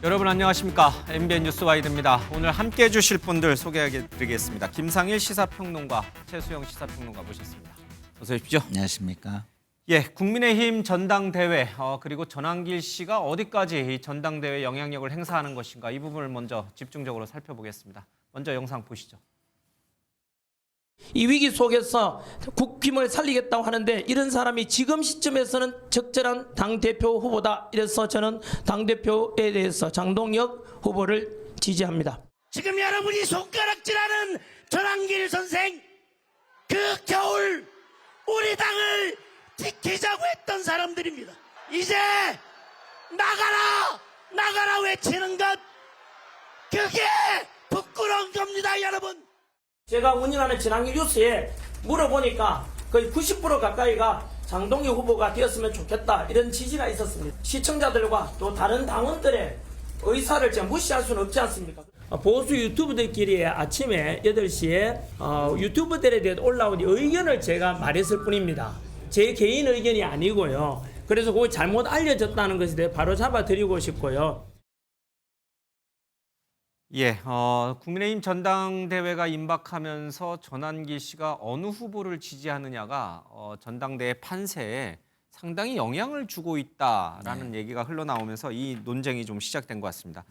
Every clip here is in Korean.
여러분 안녕하십니까? MBN 뉴스와이드입니다. 오늘 함께해 주실 분들 소개해드리겠습니다. 김상일 시사평론가, 최수영 시사평론가 모셨습니다. 어서 오십시오. 안녕하십니까? 예, 국민의힘 전당대회 그리고 전환길 씨가 어디까지 이 전당대회 영향력을 행사하는 것인가 이 부분을 먼저 집중적으로 살펴보겠습니다. 먼저 영상 보시죠. 이 위기 속에서 국힘을 살리겠다고 하는데 이런 사람이 지금 시점에서는 적절한 당대표 후보다. 이래서 저는 당대표에 대해서 장동혁 후보를 지지합니다. 지금 여러분이 손가락질하는 전환길 선생, 그 겨울 우리 당을 지키자고 했던 사람들입니다. 이제 나가라 나가라 외치는 것, 그게 부끄러운 겁니다. 여러분, 제가 운영하는 전환길 뉴스에 물어보니까 거의 90% 가까이가 장동혁 후보가 되었으면 좋겠다, 이런 지지가 있었습니다. 시청자들과 또 다른 당원들의 의사를 제가 무시할 수는 없지 않습니까? 보수 유튜브들끼리 아침에 8시에 유튜브들에 대해 올라온 의견을 제가 말했을 뿐입니다. 제 개인 의견이 아니고요. 그래서 그거 잘못 알려졌다는 것에 대해 바로 잡아드리고 싶고요. 예, 국민의힘 전당대회가 임박하면서 전환길 씨가 어느 후보를 지지하느냐가 전당대회 판세에 상당히 영향을 주고 있다라는 얘기가 흘러나오면서 이 논쟁이 좀 시작된 것 같습니다.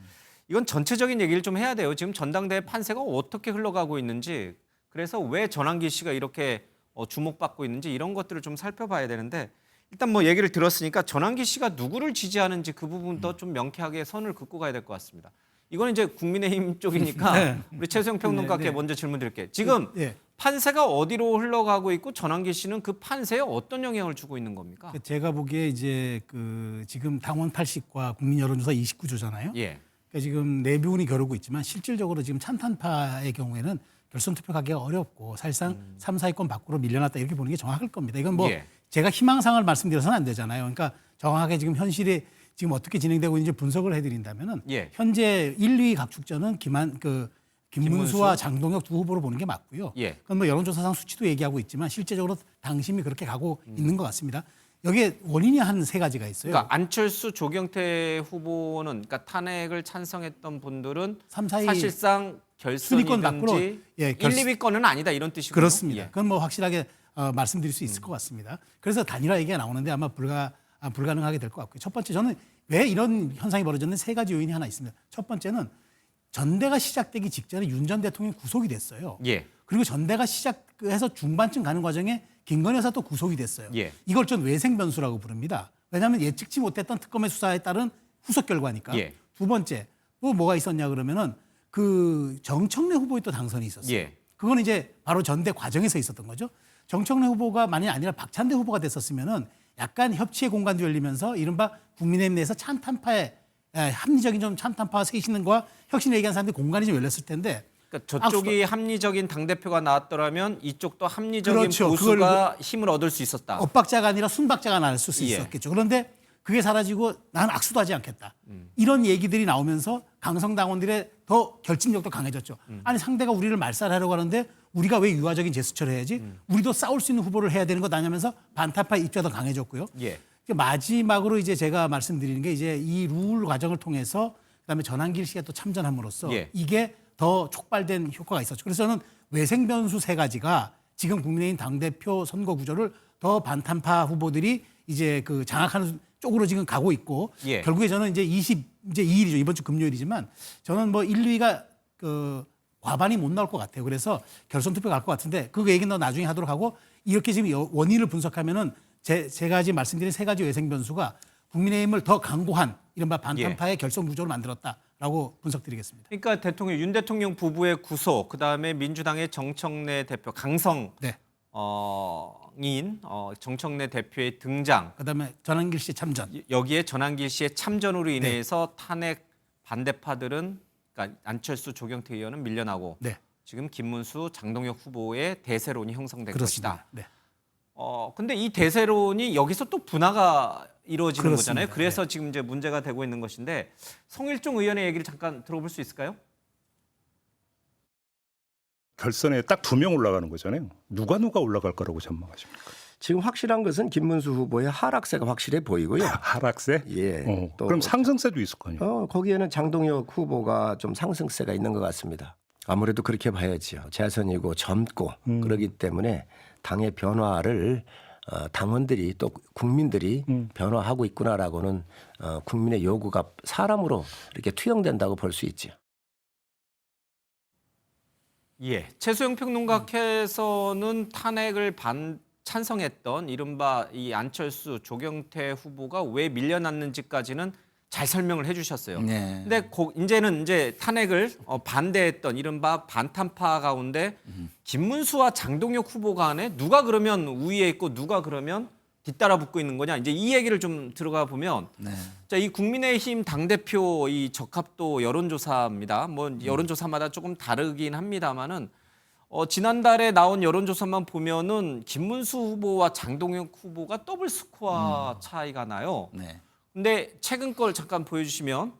이건 전체적인 얘기를 좀 해야 돼요. 지금 전당대회 판세가 어떻게 흘러가고 있는지, 그래서 왜 전환길 씨가 이렇게 주목받고 있는지 이런 것들을 좀 살펴봐야 되는데, 일단 뭐 얘기를 들었으니까 전환길 씨가 누구를 지지하는지 그 부분도 좀 명쾌하게 선을 긋고 가야 될 것 같습니다. 이건 이제 국민의힘 쪽이니까 네. 우리 최수영 평론가께 네. 먼저 질문 드릴게요. 지금 예. 판세가 어디로 흘러가고 있고 전환길 씨는 그 판세에 어떤 영향을 주고 있는 겁니까? 제가 보기에 이제 지금 당원 80과 국민 여론조사 29조잖아요. 예. 그러니까 지금 내부운이 겨루고 있지만 실질적으로 지금 찬탄파의 경우에는 결선 투표 가기가 어렵고 사실상 3, 4위권 밖으로 밀려났다, 이렇게 보는 게 정확할 겁니다. 이건 뭐 예. 제가 희망상을 말씀드려서는 안 되잖아요. 그러니까 정확하게 지금 현실이 지금 어떻게 진행되고 있는지 분석을 해드린다면은 예. 현재 1, 2위 각축전은 김문수와 김문수? 장동혁 두 후보로 보는 게 맞고요. 예. 그건 뭐 여론조사상 수치도 얘기하고 있지만 실제적으로 당심이 그렇게 가고 있는 것 같습니다. 여기에 원인이 한 세 가지가 있어요. 그러니까 안철수, 조경태 후보는, 그러니까 탄핵을 찬성했던 분들은 3, 4위 사실상 순위권 밖으로, 결선이든지 예, 1, 2위권은 아니다 이런 뜻이군요. 그렇습니다. 예. 그건 뭐 확실하게 말씀드릴 수 있을 것 같습니다. 그래서 단일화 얘기가 나오는데 아마 불가능하게 될 것 같고요. 첫 번째, 저는 왜 이런 현상이 벌어졌는지 세 가지 요인이 하나 있습니다. 첫 번째는 전대가 시작되기 직전에 윤 전 대통령이 구속이 됐어요. 예. 그리고 전대가 시작해서 중반쯤 가는 과정에 김건희 여사 또 구속이 됐어요. 예. 이걸 전 외생 변수라고 부릅니다. 왜냐하면 예측치 못했던 특검의 수사에 따른 후속 결과니까. 예. 두 번째, 또 뭐가 있었냐 그러면은 그 정청래 후보의 또 당선이 있었어요. 예. 그건 이제 바로 전대 과정에서 있었던 거죠. 정청래 후보가 만약에 아니라 박찬대 후보가 됐었으면은 약간 협치의 공간도 열리면서 이른바 국민의힘 내에서 찬탄파의 합리적인 좀 찬탄파와 쇄신과 혁신을 얘기하는 사람들이 공간이 좀 열렸을 텐데, 그러니까 저쪽이 합리적인 당대표가 나왔더라면 이쪽도 합리적인 그렇죠. 보수가 힘을 얻을 수 있었다. 엇박자가 아니라 순박자가 날 수 예. 있었겠죠. 그런데 그게 사라지고 나는 악수도 하지 않겠다. 이런 얘기들이 나오면서 강성당원들의 더 결집력도 강해졌죠. 아니, 상대가 우리를 말살하려고 하는데 우리가 왜 유화적인 제스처를 해야지? 우리도 싸울 수 있는 후보를 해야 되는 것 아니냐면서 반타파 입장도 강해졌고요. 예. 마지막으로 이제 제가 말씀드리는 게 이제 이 룰 과정을 통해서 그다음에 전환길 씨가 또 참전함으로써 예. 이게 더 촉발된 효과가 있었죠. 그래서 저는 외생 변수 세 가지가 지금 국민의힘 당대표 선거 구조를 더 반탄파 후보들이 이제 장악하는 쪽으로 지금 가고 있고, 예. 결국에 저는 이제 22일이죠. 이번 주 금요일이지만 저는 뭐 1, 2위가 과반이 못 나올 것 같아요. 그래서 결선 투표 갈 것 같은데 그 얘기는 더 나중에 하도록 하고, 이렇게 지금 원인을 분석하면은 제가 지금 말씀드린 세 가지 외생 변수가 국민의힘을 더 강고한 이른바 반탄파의 결선 구조를 만들었다라고 분석드리겠습니다. 그러니까 윤 대통령 부부의 구속, 그다음에 민주당의 정청래 대표 강성인 네. 정청래 대표의 등장, 그다음에 전환길 씨 참전. 여기에 전환길 씨의 참전으로 인해서 탄핵 반대파들은, 그러니까 안철수, 조경태 의원은 밀려나고 네. 지금 김문수, 장동혁 후보의 대세론이 형성된 그렇습니다. 것이다. 네. 근데 이 대세론이 여기서 또 분화가 이루어지는 그렇습니다. 거잖아요. 그래서 지금 이제 문제가 되고 있는 것인데, 송일종 의원의 얘기를 잠깐 들어볼 수 있을까요? 결선에 딱 2명 올라가는 거잖아요. 누가 올라갈 거라고 전망하십니까? 지금 확실한 것은 김문수 후보의 하락세가 확실해 보이고요. 하락세? 예. 또 그럼 상승세도 있을 거 아니에요? 거기에는 장동혁 후보가 좀 상승세가 있는 것 같습니다. 아무래도 그렇게 봐야지요. 재선이고 젊고 그러기 때문에 당의 변화를 당원들이 또 국민들이 변화하고 있구나라고는 국민의 요구가 사람으로 이렇게 투영된다고 볼 수 있죠. 예, 최수영 평론가께서는 탄핵을 찬성했던 이른바 이 안철수, 조경태 후보가 왜 밀려났는지까지는 잘 설명을 해주셨어요. 네. 근데 이제는 이제 탄핵을 반대했던 이른바 반탄파 가운데 김문수와 장동혁 후보 간에 누가 그러면 우위에 있고 누가 그러면 뒤따라 붙고 있는 거냐, 이제 이 얘기를 좀 들어가 보면, 네. 자, 이 국민의힘 당대표 이 적합도 여론조사입니다. 뭐 여론조사마다 조금 다르긴 합니다만은 지난달에 나온 여론조사만 보면은 김문수 후보와 장동혁 후보가 더블 스코어 차이가 나요. 네. 근데 최근 걸 잠깐 보여주시면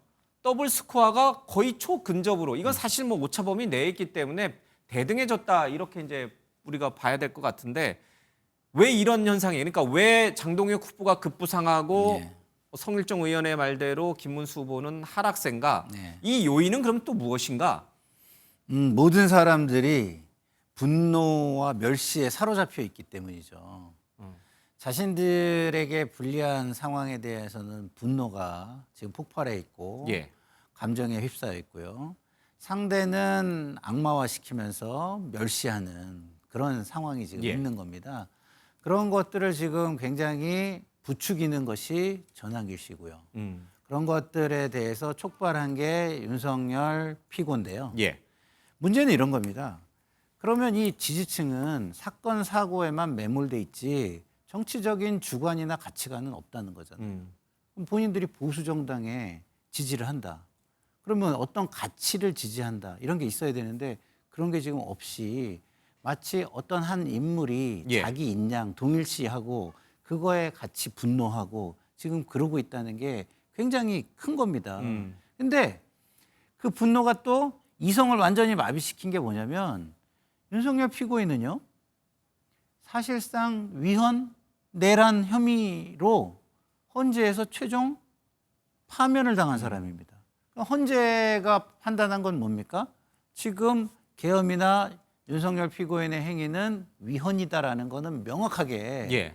더블 스코어가 거의 초근접으로, 이건 사실 뭐 오차범위 내에 있기 때문에 대등해졌다 이렇게 이제 우리가 봐야 될 것 같은데, 왜 이런 현상이, 그러니까 왜 장동혁 후보가 급부상하고 네. 성일종 의원의 말대로 김문수 후보는 하락세인가? 네. 이 요인은 그럼 또 무엇인가? 모든 사람들이 분노와 멸시에 사로잡혀 있기 때문이죠. 자신들에게 불리한 상황에 대해서는 분노가 지금 폭발해 있고 예. 감정에 휩싸여 있고요. 상대는 악마화시키면서 멸시하는 그런 상황이 지금 예. 있는 겁니다. 그런 것들을 지금 굉장히 부추기는 것이 전환길 씨고요. 그런 것들에 대해서 촉발한 게 윤석열 피고인데요. 예. 문제는 이런 겁니다. 그러면 이 지지층은 사건 사고에만 매몰돼 있지 정치적인 주관이나 가치관은 없다는 거잖아요. 그럼 본인들이 보수 정당에 지지를 한다. 그러면 어떤 가치를 지지한다. 이런 게 있어야 되는데 그런 게 지금 없이 마치 어떤 한 인물이 예. 자기 인양 동일시하고 그거에 같이 분노하고 지금 그러고 있다는 게 굉장히 큰 겁니다. 근데 그 분노가 또 이성을 완전히 마비시킨 게 뭐냐면 윤석열 피고인은요. 사실상 위헌, 내란 혐의로 헌재에서 최종 파면을 당한 사람입니다. 헌재가 판단한 건 뭡니까? 지금 계엄이나 윤석열 피고인의 행위는 위헌이다라는 거는 명확하게 예.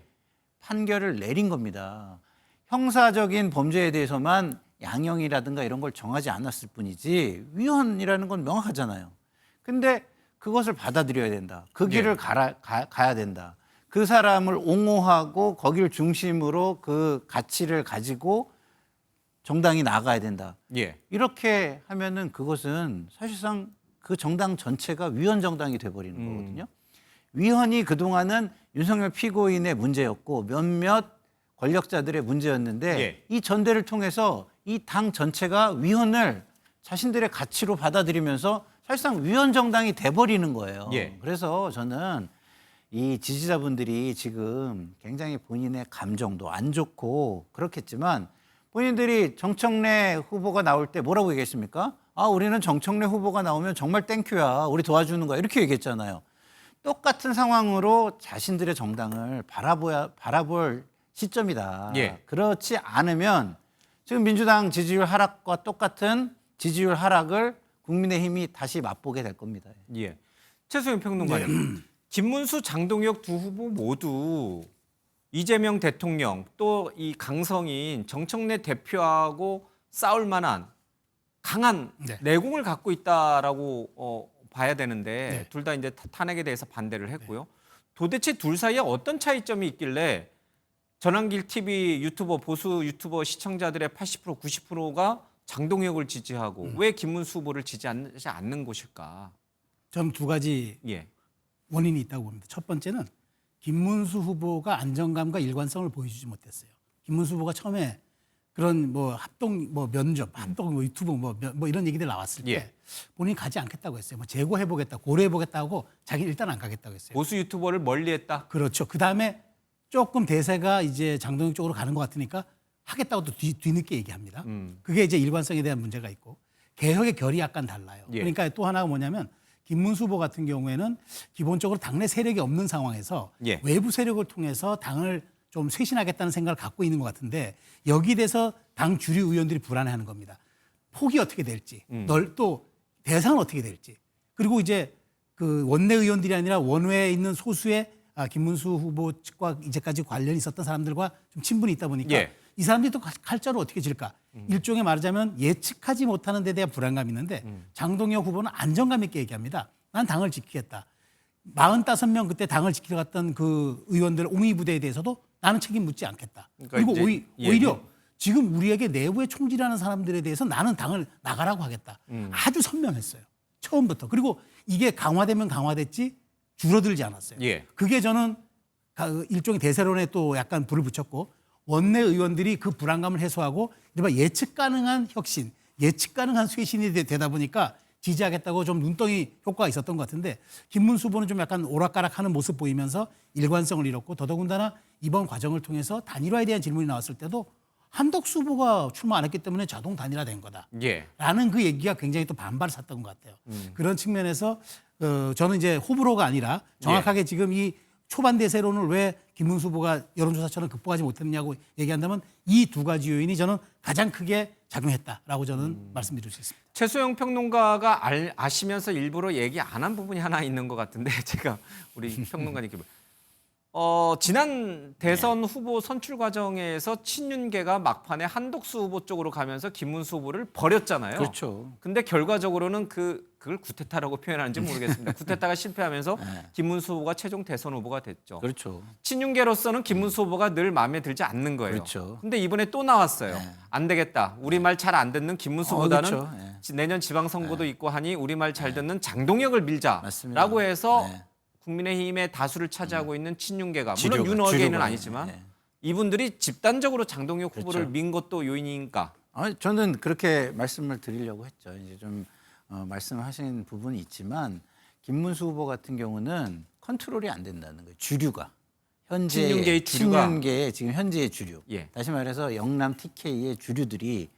판결을 내린 겁니다. 형사적인 범죄에 대해서만 양형이라든가 이런 걸 정하지 않았을 뿐이지 위헌이라는 건 명확하잖아요. 근데 그것을 받아들여야 된다. 그 길을 가야 된다. 그 사람을 옹호하고 거기를 중심으로 그 가치를 가지고 정당이 나가야 된다. 예. 이렇게 하면은 그것은 사실상 그 정당 전체가 위헌 정당이 돼버리는 거거든요. 위헌이 그동안은 윤석열 피고인의 문제였고 몇몇 권력자들의 문제였는데 예. 이 전대를 통해서 이 당 전체가 위헌을 자신들의 가치로 받아들이면서 사실상 위헌 정당이 돼버리는 거예요. 예. 그래서 저는 이 지지자분들이 지금 굉장히 본인의 감정도 안 좋고 그렇겠지만 본인들이 정청래 후보가 나올 때 뭐라고 얘기했습니까? 아, 우리는 정청래 후보가 나오면 정말 땡큐야. 우리 도와주는 거야. 이렇게 얘기했잖아요. 똑같은 상황으로 자신들의 정당을 바라볼 시점이다. 예. 그렇지 않으면 지금 민주당 지지율 하락과 똑같은 지지율 하락을 국민의힘이 다시 맛보게 될 겁니다. 예. 최수영 평론가님, 김문수, 장동혁 두 후보 모두 이재명 대통령 또 이 강성인 정청래 대표하고 싸울 만한 강한 네. 내공을 갖고 있다라고 봐야 되는데 네. 둘 다 이제 탄핵에 대해서 반대를 했고요. 도대체 둘 사이에 어떤 차이점이 있길래 전환길 TV 유튜버 보수 유튜버 시청자들의 80% 90%가 장동혁을 지지하고 왜 김문수 후보를 지지하지 않는 것일까? 저는 두 가지 예. 원인이 있다고 봅니다. 첫 번째는 김문수 후보가 안정감과 일관성을 보여주지 못했어요. 김문수 후보가 처음에 그런 뭐 합동 뭐 면접, 합동 뭐 유튜브 뭐 이런 얘기들 나왔을 때 예. 본인이 가지 않겠다고 했어요. 뭐 재고해보겠다, 고려해보겠다고 자기는 일단 안 가겠다고 했어요. 보수 유튜버를 멀리했다. 그렇죠. 그 다음에 조금 대세가 이제 장동혁 쪽으로 가는 것 같으니까 하겠다고 또 뒤늦게 얘기합니다. 그게 이제 일관성에 대한 문제가 있고 개혁의 결이 약간 달라요. 예. 그러니까 또 하나가 뭐냐면 김문수 후보 같은 경우에는 기본적으로 당내 세력이 없는 상황에서 예. 외부 세력을 통해서 당을 좀 쇄신하겠다는 생각을 갖고 있는 것 같은데 여기에 대해서 당 주류 의원들이 불안해하는 겁니다. 폭이 어떻게 될지, 또 대상은 어떻게 될지, 그리고 이제 그 원내 의원들이 아니라 원외에 있는 소수의 김문수 후보 측과 이제까지 관련이 있었던 사람들과 좀 친분이 있다 보니까 예. 이 사람들이 또 칼자루 어떻게 질까? 일종의 말하자면 예측하지 못하는 데 대한 불안감이 있는데 장동혁 후보는 안정감 있게 얘기합니다. 난 당을 지키겠다. 45명 그때 당을 지키러 갔던 그 의원들 옹의 부대에 대해서도 나는 책임 묻지 않겠다. 그러니까 그리고 이제- 오히려 지금 우리에게 내부에 총질하는 사람들에 대해서 나는 당을 나가라고 하겠다. 아주 선명했어요. 처음부터. 그리고 이게 강화되면 강화됐지 줄어들지 않았어요. 예. 그게 저는 일종의 대세론에 또 약간 불을 붙였고 원내 의원들이 그 불안감을 해소하고 이른바 예측 가능한 혁신, 예측 가능한 쇄신이 되다 보니까 지지하겠다고 좀 눈덩이 효과가 있었던 것 같은데 김문수 후보는 좀 약간 오락가락하는 모습 보이면서 일관성을 잃었고 더더군다나 이번 과정을 통해서 단일화에 대한 질문이 나왔을 때도 한덕수 후보가 출마 안 했기 때문에 자동 단일화된 거다. 예. 라는 그 얘기가 굉장히 또 반발을 샀던 것 같아요. 그런 측면에서 저는 이제 호불호가 아니라 정확하게 지금 이 초반 대세론을 왜 김문수 후보가 여론조사처럼 극복하지 못했느냐고 얘기한다면 이 두 가지 요인이 저는 가장 크게 작용했다라고 저는 말씀드릴 수 있습니다. 최수영 평론가가 아시면서 일부러 얘기 안 한 부분이 하나 있는 것 같은데 제가 우리 평론가님께 지난 대선 후보 선출 과정에서 친윤계가 막판에 한덕수 후보 쪽으로 가면서 김문수 후보를 버렸잖아요. 그렇죠. 근데 결과적으로는 그걸 구테타라고 표현하는지 모르겠습니다. 구테타가 실패하면서 김문수 후보가 최종 대선 후보가 됐죠. 그렇죠. 친윤계로서는 김문수 후보가 늘 마음에 들지 않는 거예요. 그렇죠. 근데 이번에 또 나왔어요. 안 되겠다. 우리 말 잘 안 듣는 김문수보다는 그렇죠. 내년 지방선거도 있고 하니 우리 말 잘 듣는 장동혁을 밀자라고 맞습니다. 해서 네. 국민의힘의 다수를 차지하고 있는 친윤계가 물론 주류가, 윤어게는 주류가. 아니지만 네. 이분들이 집단적으로 장동혁 후보를 그렇죠. 민 것도 요인이니까. 저는 그렇게 말씀을 드리려고 했죠. 이제 좀 말씀하신 부분이 있지만 김문수 후보 같은 경우는 컨트롤이 안 된다는 거예요. 주류가 현재 친윤계의 주류가. 친윤계의 지금 현재의 주류. 예. 다시 말해서 영남 TK의 주류들이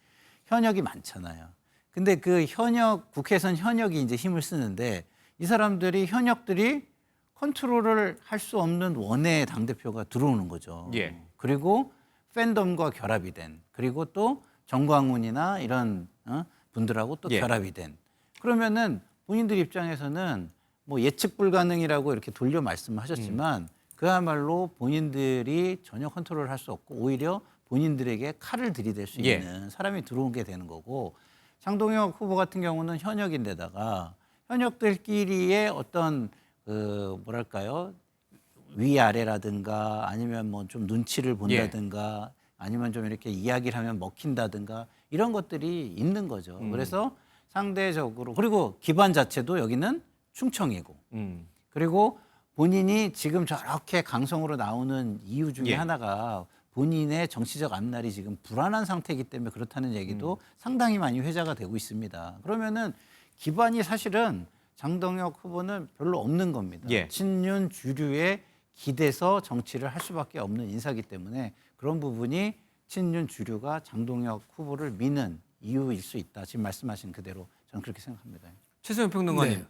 현역이 많잖아요. 근데 그 현역 국회에선 현역이 이제 힘을 쓰는데 이 사람들이 현역들이 컨트롤을 할 수 없는 원외 당대표가 들어오는 거죠. 예. 그리고 팬덤과 결합이 된 그리고 또 정광훈이나 이런 분들하고 또 예. 결합이 된 그러면은 본인들 입장에서는 뭐 예측 불가능이라고 이렇게 돌려 말씀하셨지만 그야말로 본인들이 전혀 컨트롤을 할 수 없고 오히려 본인들에게 칼을 들이댈 수 예. 있는 사람이 들어오게 되는 거고 장동혁 후보 같은 경우는 현역인데다가 현역들끼리의 어떤 뭐랄까요 위아래라든가 아니면 뭐 좀 눈치를 본다든가 아니면 좀 이렇게 이야기를 하면 먹힌다든가 이런 것들이 있는 거죠. 그래서 상대적으로 그리고 기반 자체도 여기는 충청이고 그리고 본인이 지금 저렇게 강성으로 나오는 이유 중에 예. 하나가 본인의 정치적 앞날이 지금 불안한 상태이기 때문에 그렇다는 얘기도 상당히 많이 회자가 되고 있습니다. 그러면은 기반이 사실은 장동혁 후보는 별로 없는 겁니다. 예. 친윤 주류에 기대서 정치를 할 수밖에 없는 인사이기 때문에 그런 부분이 친윤 주류가 장동혁 후보를 미는 이유일 수 있다. 지금 말씀하신 그대로 저는 그렇게 생각합니다. 최수영 평론가님 네.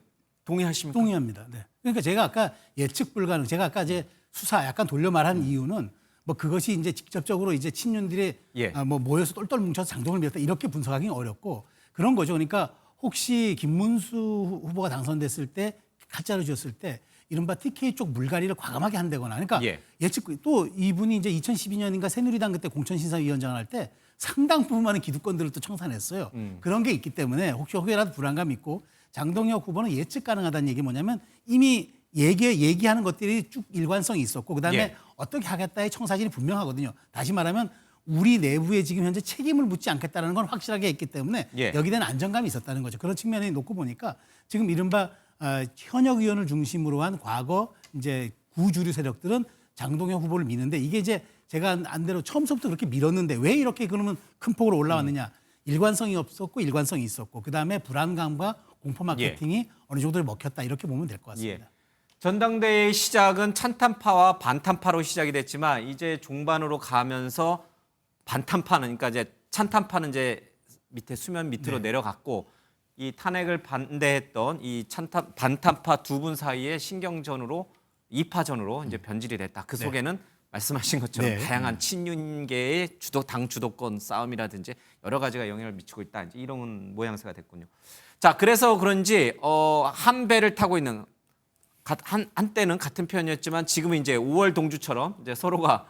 동의하십니까? 동의합니다. 네. 그러니까 제가 아까 예측 불가능, 제가 아까 이제 수사 약간 돌려 말한 이유는 뭐 그것이 이제 직접적으로 이제 친윤들이 예. 뭐 모여서 똘똘 뭉쳐서 장동을 밀었다 이렇게 분석하기 어렵고 그런 거죠. 그러니까 혹시 김문수 후보가 당선됐을 때 칼자루 쥐었을 때 이른바 TK 쪽 물갈이를 과감하게 한다거나 그러니까 예. 예측 또 이분이 이제 2012년인가 새누리당 그때 공천심사위원장을 할 때 상당 부분 많은 기득권들을 또 청산했어요. 그런 게 있기 때문에 혹시라도 불안감이 있고 장동혁 후보는 예측 가능하다는 얘기 뭐냐면 이미 얘기하는 것들이 쭉 일관성이 있었고 그다음에 예. 어떻게 하겠다의 청사진이 분명하거든요. 다시 말하면 우리 내부에 지금 현재 책임을 묻지 않겠다는 건 확실하게 있기 때문에 예. 여기에 대한 안정감이 있었다는 거죠. 그런 측면에 놓고 보니까 지금 이른바 현역 의원을 중심으로 한 과거 이제 구주류 세력들은 장동혁 후보를 미는데 이게 이제 제가 안대로 처음부터 그렇게 밀었는데 왜 이렇게 그러면 큰 폭으로 올라왔느냐. 일관성이 없었고 일관성이 있었고 그다음에 불안감과 공포 마케팅이 어느 정도 먹혔다 이렇게 보면 될 것 같습니다. 예. 전당대회의 시작은 찬탄파와 반탄파로 시작이 됐지만 이제 종반으로 가면서 반탄파는 그러니까 이제 찬탄파는 이제 밑에 수면 밑으로 내려갔고 이 탄핵을 반대했던 이 반탄파 두 분 사이의 신경전으로 2파전으로 이제 변질이 됐다. 그 속에는 말씀하신 것처럼 네. 다양한 친윤계의 당 주도권 싸움이라든지 여러 가지가 영향을 미치고 있다. 이제 이런 모양새가 됐군요. 자, 그래서 그런지 한 배를 타고 있는 한때는 같은 편이었지만 지금은 이제 5월 동주처럼 이제 서로가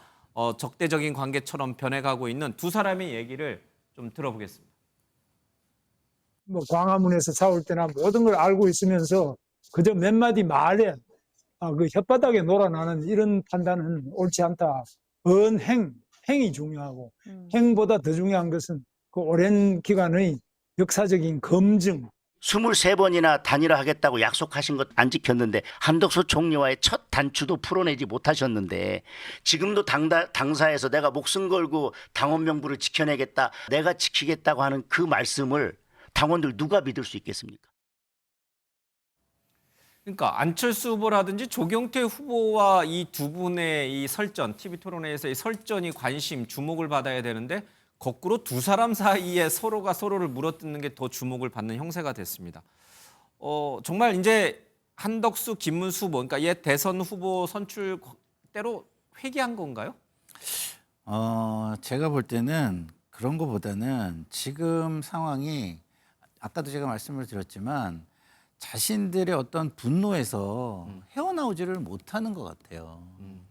적대적인 관계처럼 변해가고 있는 두 사람의 얘기를 좀 들어보겠습니다. 뭐 광화문에서 싸울 때나 모든 걸 알고 있으면서 그저 몇 마디 말에 그 혓바닥에 놀아나는 이런 판단은 옳지 않다. 행이 중요하고 행보다 더 중요한 것은 그 오랜 기간의 역사적인 검증. 23번이나 단일화하겠다고 약속하신 것 안 지켰는데 한덕수 총리와의 첫 단추도 풀어내지 못하셨는데 지금도 당사에서 내가 목숨 걸고 당원 명부를 지켜내겠다, 내가 지키겠다고 하는 그 말씀을 당원들 누가 믿을 수 있겠습니까? 그러니까 안철수 후보라든지 조경태 후보와 이 두 분의 이 설전, TV 토론회에서 이 설전이 관심, 주목을 받아야 되는데 거꾸로 두 사람 사이에 서로가 서로를 물어뜯는 게 더 주목을 받는 형세가 됐습니다. 정말 이제 한덕수, 김문수 후보, 그러니까 옛 대선 후보 선출대로 회귀한 건가요? 제가 볼 때는 그런 거보다는 지금 상황이 아까도 제가 말씀을 드렸지만 자신들의 어떤 분노에서 헤어나오지를 못하는 것 같아요.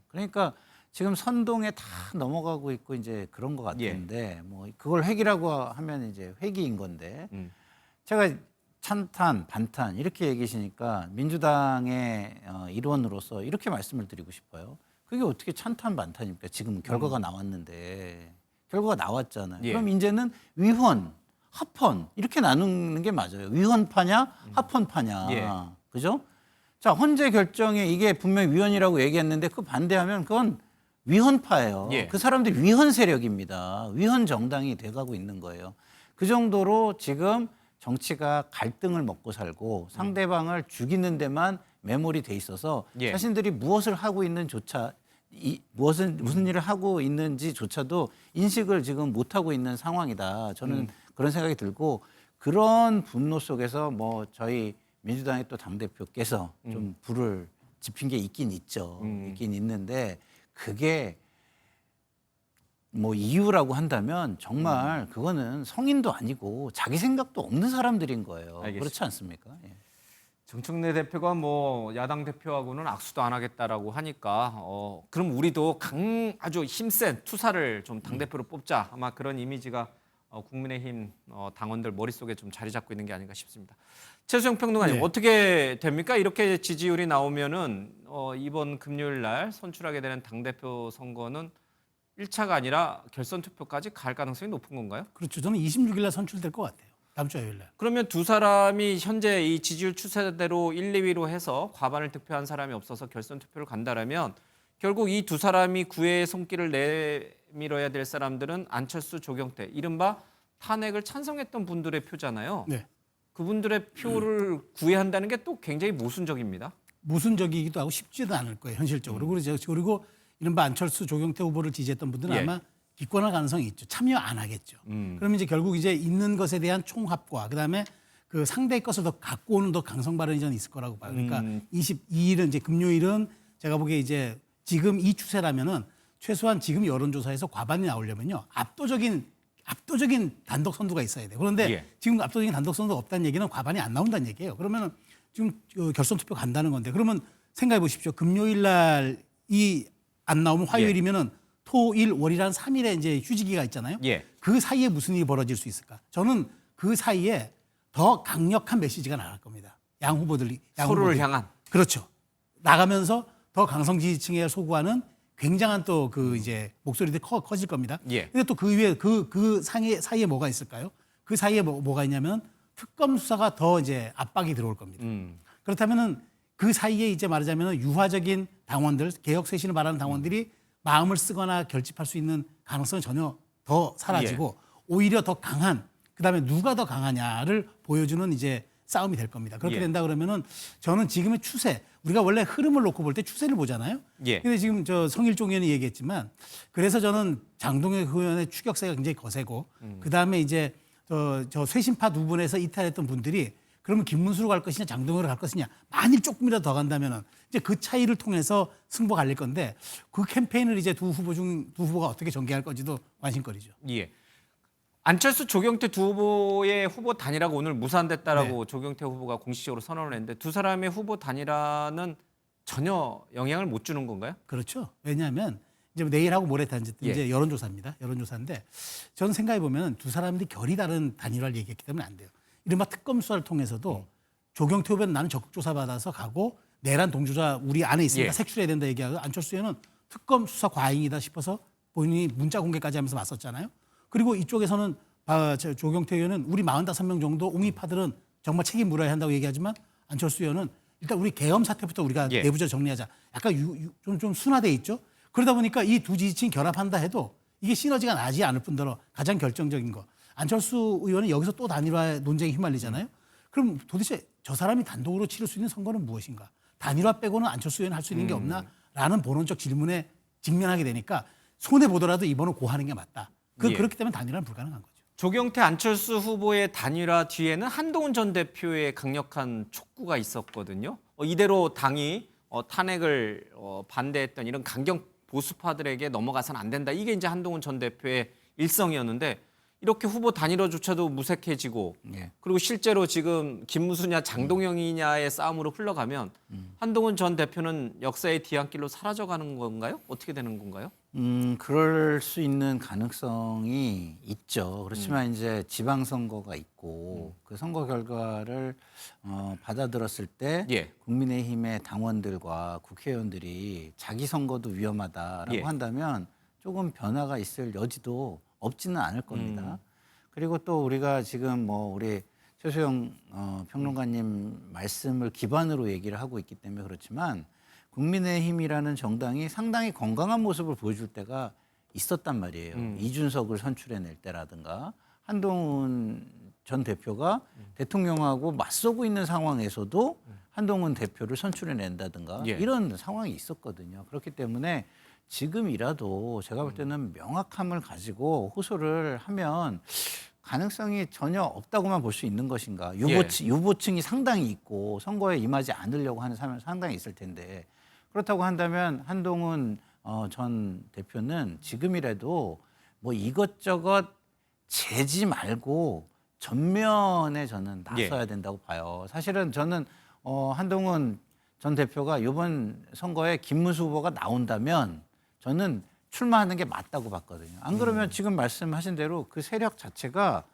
그러니까 지금 선동에 다 넘어가고 있고 이제 그런 것 같은데 뭐 그걸 회기라고 하면 이제 회기인 건데 제가 찬탄, 반탄 이렇게 얘기하시니까 민주당의 일원으로서 이렇게 말씀을 드리고 싶어요. 그게 어떻게 찬탄, 반탄입니까? 지금 결과가 나왔는데 결과가 나왔잖아요. 예. 그럼 이제는 위헌, 합헌 이렇게 나누는 게 맞아요. 위헌파냐, 합헌파냐, 예. 그죠? 자, 헌재 결정에 이게 분명히 위헌이라고 얘기했는데 그 반대하면 그건 위헌파예요. 예. 그 사람들이 위헌 세력입니다. 위헌 정당이 돼가고 있는 거예요. 그 정도로 지금 정치가 갈등을 먹고 살고 상대방을 죽이는 데만 매몰이 돼 있어서 예. 자신들이 무엇을 하고 있는조차 무슨 일을 하고 있는지조차도 인식을 지금 못 하고 있는 상황이다. 저는 그런 생각이 들고 그런 분노 속에서 뭐 저희 민주당의 또 당대표께서 좀 불을 지핀 게 있긴 있죠. 있긴 있는데 그게 뭐 이유라고 한다면 정말 그거는 성인도 아니고 자기 생각도 없는 사람들인 거예요. 알겠습니다. 그렇지 않습니까? 예. 정청래 대표가 뭐 야당 대표하고는 악수도 안 하겠다라고 하니까 그럼 우리도 아주 힘센 투사를 좀 당대표로 뽑자. 아마 그런 이미지가 국민의힘 당원들 머릿속에 좀 자리 잡고 있는 게 아닌가 싶습니다. 최수영 평론가님 네. 어떻게 됩니까? 이렇게 지지율이 나오면은 이번 금요일 날 선출하게 되는 당대표 선거는 1차가 아니라 결선 투표까지 갈 가능성이 높은 건가요? 그렇죠. 저는 26일 날 선출될 것 같아요. 다음 주 화요일 날. 그러면 두 사람이 현재 이 지지율 추세대로 1, 2위로 해서 과반을 득표한 사람이 없어서 결선 투표를 간다라면 결국 이 두 사람이 구애의 손길을 내밀어야 될 사람들은 안철수, 조경태, 이른바 탄핵을 찬성했던 분들의 표잖아요. 네. 그분들의 표를 구애한다는 게 또 굉장히 모순적입니다. 모순적이기도 하고 쉽지도 않을 거예요, 현실적으로. 그리고 이른바 안철수, 조경태 후보를 지지했던 분들은 예. 아마 기권할 가능성이 있죠. 참여 안 하겠죠. 그러면 이제 결국 이제 있는 것에 대한 총합과 그다음에 그 상대의 것을 더 갖고 오는 더 강성 발언이 저는 있을 거라고 봐요. 그러니까 22일은 이제 금요일은 제가 보기에 이제 지금 이 추세라면은 최소한 지금 여론조사에서 과반이 나오려면요 압도적인 단독 선두가 있어야 돼요. 그런데 예. 지금 압도적인 단독 선두가 없다는 얘기는 과반이 안 나온다는 얘기예요. 그러면은 지금 결선 투표 간다는 건데 그러면 생각해 보십시오. 금요일 날이 안 나오면 화요일이면은 토, 일, 월이란 3일에 이제 휴지기가 있잖아요. 예. 그 사이에 무슨 일이 벌어질 수 있을까? 저는 그 사이에 더 강력한 메시지가 나갈 겁니다. 양 후보들이 서로를 향한. 그렇죠. 나가면서 더 강성 지지층에 소구하는 굉장한 또 그 이제 목소리들이 커질 겁니다. 예. 근데 또 그 위에 그 사이에 뭐가 있을까요? 그 사이에 뭐가 있냐면 특검 수사가 더 이제 압박이 들어올 겁니다. 그렇다면은 그 사이에 이제 말하자면 유화적인 당원들, 개혁 쇄신을 바라는 당원들이 마음을 쓰거나 결집할 수 있는 가능성은 전혀 더 사라지고 오히려 더 강한, 그다음에 누가 더 강하냐를 보여주는 이제 싸움이 될 겁니다. 그렇게 예. 된다 그러면은 저는 지금의 추세, 우리가 원래 흐름을 놓고 볼 때 추세를 보잖아요. 예. 근데 지금 저 성일종 의원이 얘기했지만 그래서 저는 장동혁 의원의 추격세가 굉장히 거세고 그다음에 이제 저 쇄신파 두 분에서 이탈했던 분들이 그러면 김문수로 갈 것이냐 장동혁으로 갈 것이냐 만일 조금이라도 더 간다면은 이제 그 차이를 통해서 승부가 갈릴 건데 그 캠페인을 이제 두 후보가 어떻게 전개할 건지도 관심거리죠. 예. 안철수 조경태 두 후보의 후보 단일화가 오늘 무산됐다라고 네. 조경태 후보가 공식적으로 선언을 했는데 두 사람의 후보 단일화는 전혀 영향을 못 주는 건가요? 그렇죠. 왜냐하면 이제 내일하고 모레 예. 이제 여론조사입니다. 여론조사인데 저는 생각해 보면 두 사람들이 결이 다른 단일화를 얘기했기 때문에 안 돼요. 이른바 특검 수사를 통해서도 조경태 후보는 나는 적극 조사 받아서 가고 내란 동조자 우리 안에 있으니까 예. 색출해야 된다 얘기하고 안철수 의원은 특검 수사 과잉이다 싶어서 본인이 문자 공개까지 하면서 맞섰잖아요. 그리고 이쪽에서는 조경태 의원은 우리 45명 정도 옹이파들은 정말 책임 물어야 한다고 얘기하지만 안철수 의원은 일단 우리 계엄 사태부터 우리가 예. 내부적으로 정리하자. 약간 좀 순화돼 있죠. 그러다 보니까 이 두 지지층 결합한다 해도 이게 시너지가 나지 않을 뿐더러 가장 결정적인 거. 안철수 의원은 여기서 또 단일화 논쟁에 휘말리잖아요. 그럼 도대체 저 사람이 단독으로 치를 수 있는 선거는 무엇인가? 단일화 빼고는 안철수 의원은 할 수 있는 게 없나라는 본원적 질문에 직면하게 되니까 손해 보더라도 이번은 고하는 게 맞다. 예. 그렇기 때문에 단일화는 불가능한 거죠. 조경태 안철수 후보의 단일화 뒤에는 한동훈 전 대표의 강력한 촉구가 있었거든요. 이대로 당이 탄핵을 반대했던 이런 강경 보수파들에게 넘어가서는 안 된다. 이게 이제 한동훈 전 대표의 일성이었는데 이렇게 후보 단일화조차도 무색해지고 예. 그리고 실제로 지금 김무수냐 장동영이냐의 싸움으로 흘러가면 한동훈 전 대표는 역사의 뒤안길로 사라져가는 건가요? 어떻게 되는 건가요? 그럴 수 있는 가능성이 있죠. 그렇지만 이제 지방선거가 있고 그 선거 결과를 받아들었을 때 예. 국민의힘의 당원들과 국회의원들이 자기 선거도 위험하다라고 예. 한다면 조금 변화가 있을 여지도 없지는 않을 겁니다. 그리고 또 우리가 지금 뭐 우리 최수영 평론가님 말씀을 기반으로 얘기를 하고 있기 때문에 그렇지만 국민의힘이라는 정당이 상당히 건강한 모습을 보여줄 때가 있었단 말이에요. 이준석을 선출해낼 때라든가 한동훈 전 대표가 대통령하고 맞서고 있는 상황에서도 한동훈 대표를 선출해낸다든가 예. 이런 상황이 있었거든요. 그렇기 때문에 지금이라도 제가 볼 때는 명확함을 가지고 호소를 하면 가능성이 전혀 없다고만 볼 수 있는 것인가. 유보층이 상당히 있고 선거에 임하지 않으려고 하는 사람이 상당히 있을 텐데 그렇다고 한다면 한동훈 전 대표는 지금이라도 뭐 이것저것 재지 말고 전면에 저는 나서야 된다고 봐요. 사실은 저는 한동훈 전 대표가 이번 선거에 김문수 후보가 나온다면 저는 출마하는 게 맞다고 봤거든요. 안 그러면 지금 말씀하신 대로 그 세력 자체가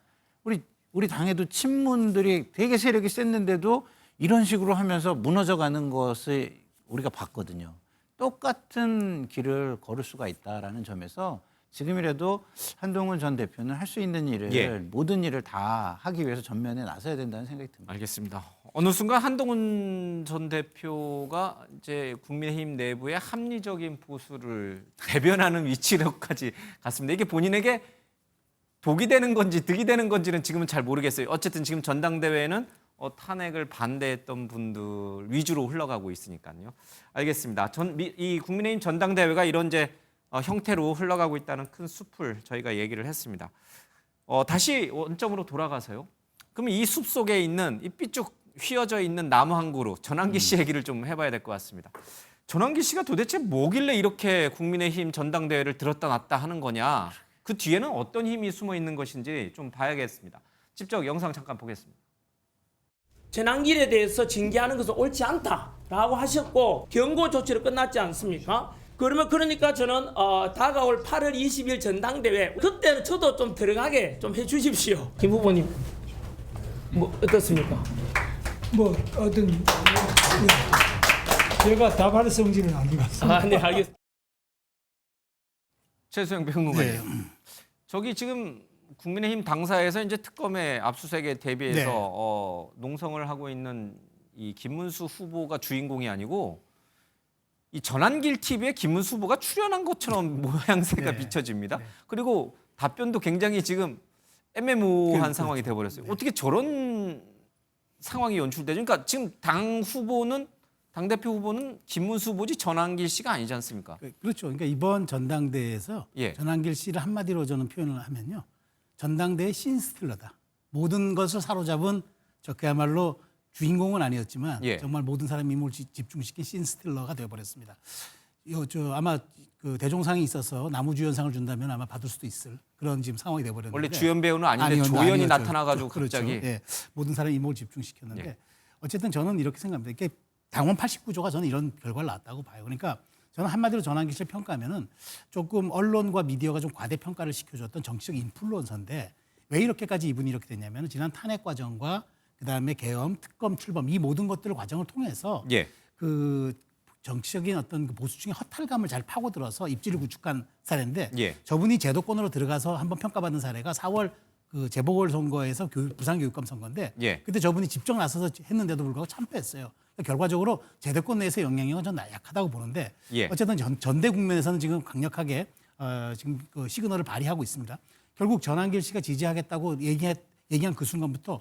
우리 당에도 친문들이 되게 세력이 셌는데도 이런 식으로 하면서 무너져가는 것을 우리가 봤거든요. 똑같은 길을 걸을 수가 있다라는 점에서 지금이라도 한동훈 전 대표는 할 수 있는 일을 예. 모든 일을 다 하기 위해서 전면에 나서야 된다는 생각이 듭니다. 알겠습니다. 어느 순간 한동훈 전 대표가 이제 국민의힘 내부의 합리적인 보수를 대변하는 위치로까지 갔습니다. 이게 본인에게 독이 되는 건지 득이 되는 건지는 지금은 잘 모르겠어요. 어쨌든 지금 전당대회는 탄핵을 반대했던 분들 위주로 흘러가고 있으니까요. 알겠습니다. 이 국민의힘 전당대회가 이런 이제 형태로 흘러가고 있다는 큰 숲을 저희가 얘기를 했습니다. 다시 원점으로 돌아가서요. 그럼 이 숲 속에 있는 이 삐쭉 휘어져 있는 나무 한 그루 전환기 씨 얘기를 좀 해봐야 될 것 같습니다. 전환기 씨가 도대체 뭐길래 이렇게 국민의힘 전당대회를 들었다 놨다 하는 거냐? 그 뒤에는 어떤 힘이 숨어 있는 것인지 좀 봐야겠습니다. 직접 영상 잠깐 보겠습니다. 전환길에 대해서 징계하는 것은 옳지 않다라고 하셨고 경고 조치로 끝났지 않습니까? 그러니까 저는 다가올 8월 20일 전당대회 그때는 저도 좀 들어가게 좀 해주십시오. 김 후보님 뭐 어떻습니까? 뭐 어떤 제가 답할 성질은 아니겠습니다. 네 알겠습니다. 최수영 평론가님. 네. 저기 지금 국민의힘 당사에서 이제 특검의 압수수색에 대비해서 농성을 하고 있는 이 김문수 후보가 주인공이 아니고 이 전환길 TV에 김문수 후보가 출연한 것처럼 모양새가 네. 비춰집니다. 그리고 답변도 굉장히 지금 애매모호한 상황이 돼버렸어요. 어떻게 저런 상황이 연출되죠? 그러니까 지금 당대표 후보는 김문수 후보지 전환길 씨가 아니지 않습니까? 그렇죠. 그러니까 이번 전당대회에서 예. 전환길 씨를 한마디로 저는 표현을 하면요. 전당대회 신스틸러다. 모든 것을 사로잡은 저 그야말로 주인공은 아니었지만 예. 정말 모든 사람 힘을 집중시킨 씬스틸러가 되어버렸습니다. 아마 그 대종상이 있어서 나무주연상을 준다면 아마 받을 수도 있을 그런 지금 상황이 되어버렸는데 원래 주연 배우는 아닌데 아니었나, 조연이 아니었죠. 나타나가지고 그렇죠. 갑자기 예. 모든 사람 힘을 집중시켰는데 예. 어쨌든 저는 이렇게 생각합니다. 이게 당원 89조가 저는 이런 결과를 낳았다고 봐요. 그러니까 저는 한마디로 전환기 씨를 평가하면은 조금 언론과 미디어가 좀 과대평가를 시켜줬던 정치적 인플루언서인데 왜 이렇게까지 이분이 이렇게 됐냐면 지난 탄핵 과정과 그다음에 계엄, 특검, 출범 이 모든 것들을 과정을 통해서 예. 그 정치적인 어떤 그 보수층의 허탈감을 잘 파고들어서 입지를 구축한 사례인데 예. 저분이 제도권으로 들어가서 한번 평가받은 사례가 4월 그 재보궐선거에서 부산교육감 선거인데 예. 그때 저분이 직접 나서서 했는데도 불구하고 참패했어요. 그러니까 결과적으로 제도권 내에서 영향력은 전 약하다고 보는데 예. 어쨌든 전대 국면에서는 지금 강력하게 지금 그 시그널을 발휘하고 있습니다. 결국 전환길 씨가 지지하겠다고 얘기한 그 순간부터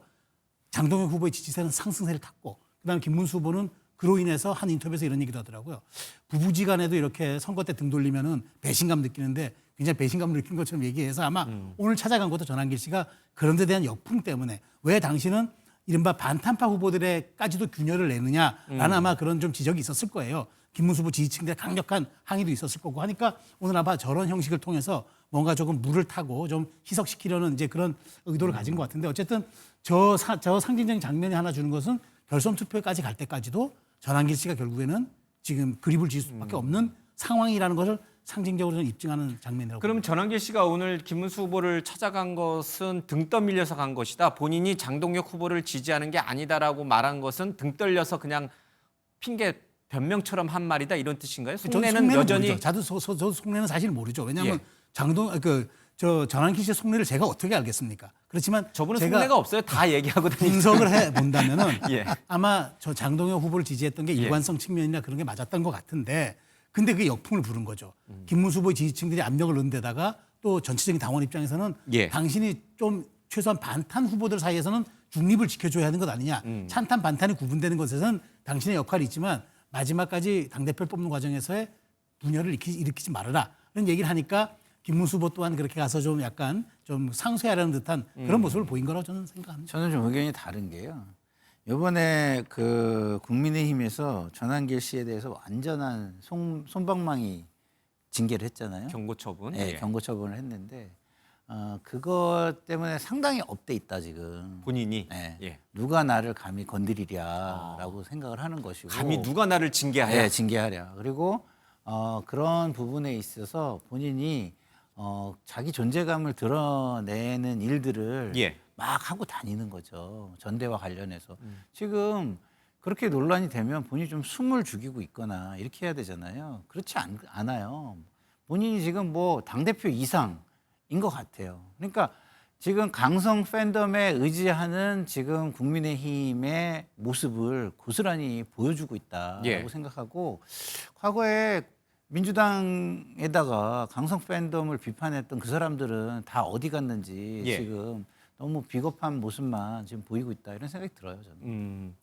장동영 후보의 지지세는 상승세를 탔고 그다음에 김문수 후보는 그로 인해서 한 인터뷰에서 이런 얘기도 하더라고요. 부부지간에도 이렇게 선거 때 등 돌리면은 배신감 느끼는데 굉장히 배신감을 느낀 것처럼 얘기해서 아마 오늘 찾아간 것도 전환길 씨가 그런 데 대한 역풍 때문에 왜 당신은 이른바 반탄파 후보들에까지도 균열을 내느냐라는 아마 그런 좀 지적이 있었을 거예요. 김문수 후보 지지층들의 강력한 항의도 있었을 거고 하니까 오늘 아마 저런 형식을 통해서 뭔가 조금 물을 타고 좀 희석시키려는 이제 그런 의도를 가진 것 같은데 어쨌든 저 상징적인 장면이 하나 주는 것은 결선 투표까지 갈 때까지도 전환길 씨가 결국에는 지금 그립을 지을 수밖에 없는 상황이라는 것을 상징적으로 좀 입증하는 장면이라고. 그럼 전환길 씨가 오늘 김문수 후보를 찾아간 것은 등 떠밀려서 간 것이다. 본인이 장동혁 후보를 지지하는 게 아니다라고 말한 것은 등 떨려서 그냥 핑계 변명처럼 한 말이다 이런 뜻인가요? 속내는 여전히 모르죠. 저도 속내는 사실 모르죠. 왜냐하면 예. 전환길 씨의 속내를 제가 어떻게 알겠습니까? 그렇지만 저분은 제가 속내가 없어요. 다 얘기하고 다니니까. 분석을 해 본다면은 예. 아마 저 장동혁 후보를 지지했던 게 예. 일관성 측면이나 그런 게 맞았던 것 같은데 근데 그게 역풍을 부른 거죠. 김문수 후보의 지지층들이 압력을 넣은 데다가 또 전체적인 당원 입장에서는 예. 당신이 좀 최소한 반탄 후보들 사이에서는 중립을 지켜줘야 하는 것 아니냐. 찬탄 반탄이 구분되는 것에서는 당신의 역할이 있지만 마지막까지 당대표를 뽑는 과정에서의 분열을 일으키지 말아라. 이런 얘기를 하니까 김문수 후보 또한 그렇게 가서 좀 약간 좀 상쇄하려는 듯한 그런 모습을 보인 거라고 저는 생각합니다. 저는 좀 의견이 다른 게요. 이번에 그 국민의힘에서 전환길 씨에 대해서 완전한 솜방망이 징계를 했잖아요. 경고 처분. 네, 예. 경고 처분을 했는데 그것 때문에 상당히 업돼 있다 지금. 본인이 네. 예. 누가 나를 감히 건드리랴라고 생각을 하는 것이고. 감히 누가 나를 징계하냐. 네, 징계하랴. 그리고 그런 부분에 있어서 본인이 자기 존재감을 드러내는 일들을 예. 막 하고 다니는 거죠. 전대와 관련해서. 지금 그렇게 논란이 되면 본인이 좀 숨을 죽이고 있거나 이렇게 해야 되잖아요. 그렇지 않아요. 본인이 지금 뭐 당대표 이상인 것 같아요. 그러니까 지금 강성 팬덤에 의지하는 지금 국민의힘의 모습을 고스란히 보여주고 있다라고 예. 생각하고 과거에 민주당에다가 강성 팬덤을 비판했던 그 사람들은 다 어디 갔는지 예. 지금 너무 비겁한 모습만 지금 보이고 있다 이런 생각이 들어요 저는.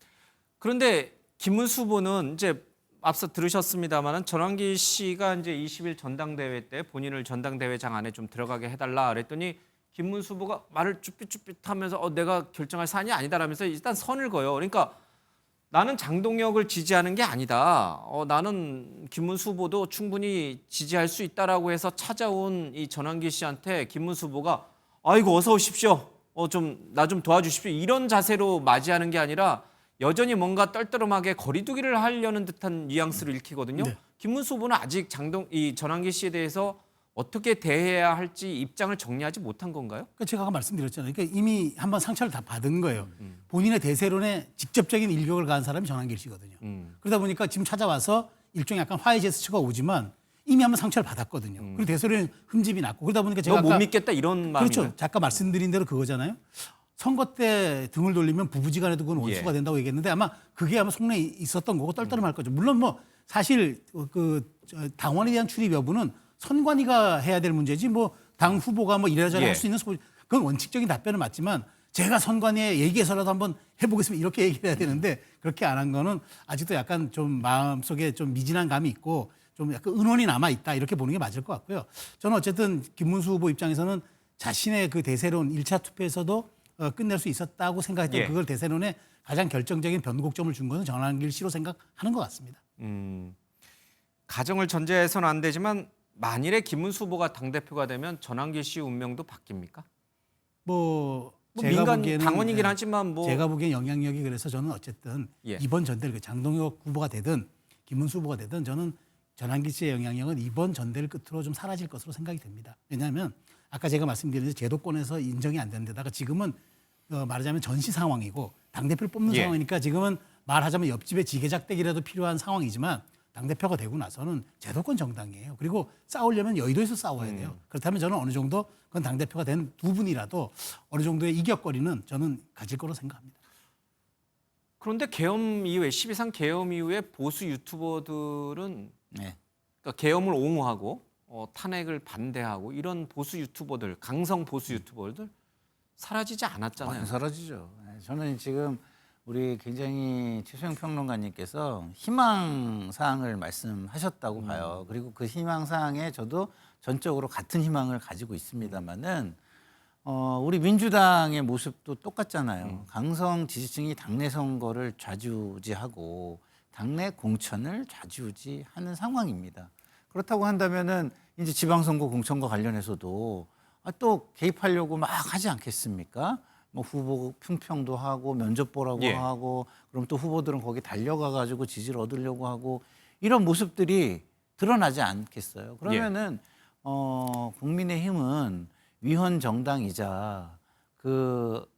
그런데 김문수 후보는 이제 앞서 들으셨습니다만은 전환기 씨가 이제 20일 전당대회 때 본인을 전당대회장 안에 좀 들어가게 해달라 그랬더니 김문수 후보가 말을 쭈삣쭈삣하면서 내가 결정할 사안이 아니다라면서 일단 선을 그어요. 그러니까 나는 장동혁을 지지하는 게 아니다. 나는 김문수 후보도 충분히 지지할 수 있다라고 해서 찾아온 이 전환기 씨한테 김문수 후보가 아이고 어서 오십시오. 나 좀 도와주십시오. 이런 자세로 맞이하는 게 아니라 여전히 뭔가 떨떠름하게 거리두기를 하려는 듯한 뉘앙스를 읽히거든요. 네. 김문수 후보는 아직 이 전환기 씨에 대해서 어떻게 대해야 할지 입장을 정리하지 못한 건가요? 그러니까 제가 아까 말씀드렸잖아요. 그러니까 이미 한번 상처를 다 받은 거예요. 본인의 대세론에 직접적인 일격을 가한 사람이 전환길 씨거든요. 그러다 보니까 지금 찾아와서 일종의 약간 화해 제스처가 오지만 이미 한번 상처를 받았거든요. 그리고 대세론에 흠집이 났고 그러다 보니까 제가 너 못 아까 믿겠다 이런 마음인가요? 그렇죠. 아까 말씀드린 대로 그거잖아요. 선거 때 등을 돌리면 부부지간에도 그건 원수가 예. 된다고 얘기했는데 아마 그게 아마 속내에 있었던 거고 떨떠름할 거죠. 물론 뭐 사실 당원에 대한 출입 여부는 선관위가 해야 될 문제지 뭐 당 후보가 뭐 이래저래 예. 할 수 있는 그건 원칙적인 답변은 맞지만 제가 선관위에 얘기해서라도 한번 해보겠습니다 이렇게 얘기를 해야 되는데 그렇게 안 한 거는 아직도 약간 좀 마음속에 좀 미진한 감이 있고 좀 약간 은원이 남아 있다 이렇게 보는 게 맞을 것 같고요. 저는 어쨌든 김문수 후보 입장에서는 자신의 그 대세론 1차 투표에서도 끝낼 수 있었다고 생각했던 예. 그걸 대세론에 가장 결정적인 변곡점을 준 것은 전환길 씨로 생각하는 것 같습니다. 가정을 전제해서는 안 되지만 만일에 김문수 후보가 당대표가 되면 전환길 씨 운명도 바뀝니까? 뭐 뭐 제가 민간 보기에는 당원이긴 하지만 뭐 제가 보기엔 영향력이 그래서 저는 어쨌든 예. 이번 전대를 장동혁 후보가 되든 김문수 후보가 되든 저는 전환길 씨의 영향력은 이번 전대를 끝으로 좀 사라질 것으로 생각이 됩니다. 왜냐하면 아까 제가 말씀드린 제도권에서 인정이 안 되는 데다가 지금은 말하자면 전시 상황이고 당대표를 뽑는 예. 상황이니까 지금은 말하자면 옆집에 지게작대기라도 필요한 상황이지만 당대표가 되고 나서는 제도권 정당이에요. 그리고 싸우려면 여의도에서 싸워야 돼요. 그렇다면 저는 어느 정도 그건 당대표가 된 두 분이라도 어느 정도의 이격거리는 저는 가질 거로 생각합니다. 그런데 계엄 이후에 12.3 계엄 이후에 보수 유튜버들은 네. 그러니까 계엄을 옹호하고 탄핵을 반대하고 이런 보수 유튜버들, 강성 보수 유튜버들 사라지지 않았잖아요. 많이 사라지죠. 저는 지금 우리 굉장히 최소영 평론가님께서 희망사항을 말씀하셨다고 봐요. 그리고 그 희망사항에 저도 전적으로 같은 희망을 가지고 있습니다만은 우리 민주당의 모습도 똑같잖아요. 강성 지지층이 당내 선거를 좌지우지하고 당내 공천을 좌지우지하는 상황입니다. 그렇다고 한다면은 이제 지방선거 공천과 관련해서도 또 개입하려고 막 하지 않겠습니까? 뭐 후보 품평도 하고 면접 보라고 예. 하고 그럼 또 후보들은 거기 달려가 가지고 지지를 얻으려고 하고 이런 모습들이 드러나지 않겠어요. 그러면은 국민의힘은 위헌 정당이자 그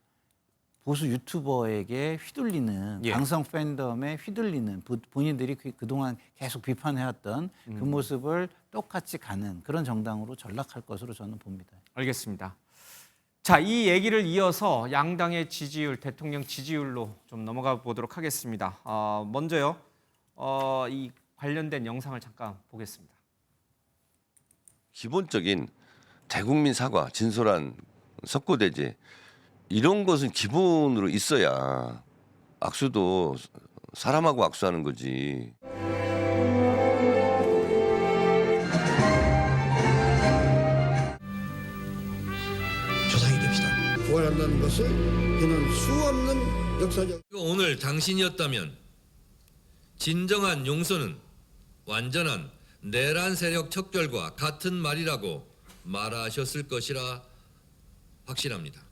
보수 유튜버에게 휘둘리는 예. 강성 팬덤에 휘둘리는 본인들이 그동안 계속 비판해왔던 그 모습을 똑같이 가는 그런 정당으로 전락할 것으로 저는 봅니다. 알겠습니다. 자, 이 얘기를 이어서 양당의 지지율, 대통령 지지율로 좀 넘어가 보도록 하겠습니다. 먼저요, 이 관련된 영상을 잠깐 보겠습니다. 기본적인 대국민 사과, 진솔한 석고대죄 이런 것은 기본으로 있어야 악수도 사람하고 악수하는 거지. 조상이 됩시다. 부활한다는 것을 저는 수없는 역사적 오늘 당신이었다면 진정한 용서는 완전한 내란 세력 척결과 같은 말이라고 말하셨을 것이라 확신합니다.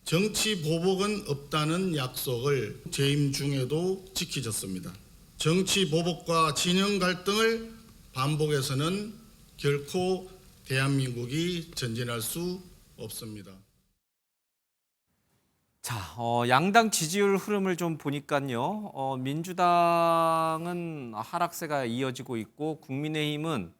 정치 보복은 없다는 약속을 재임 중에도 지키셨습니다. 정치 보복과 진영 갈등을 반복해서는 결코 대한민국이 전진할 수 없습니다. 자, 양당 지지율 흐름을 좀 보니까요, 민주당은 하락세가 이어지고 있고 국민의힘은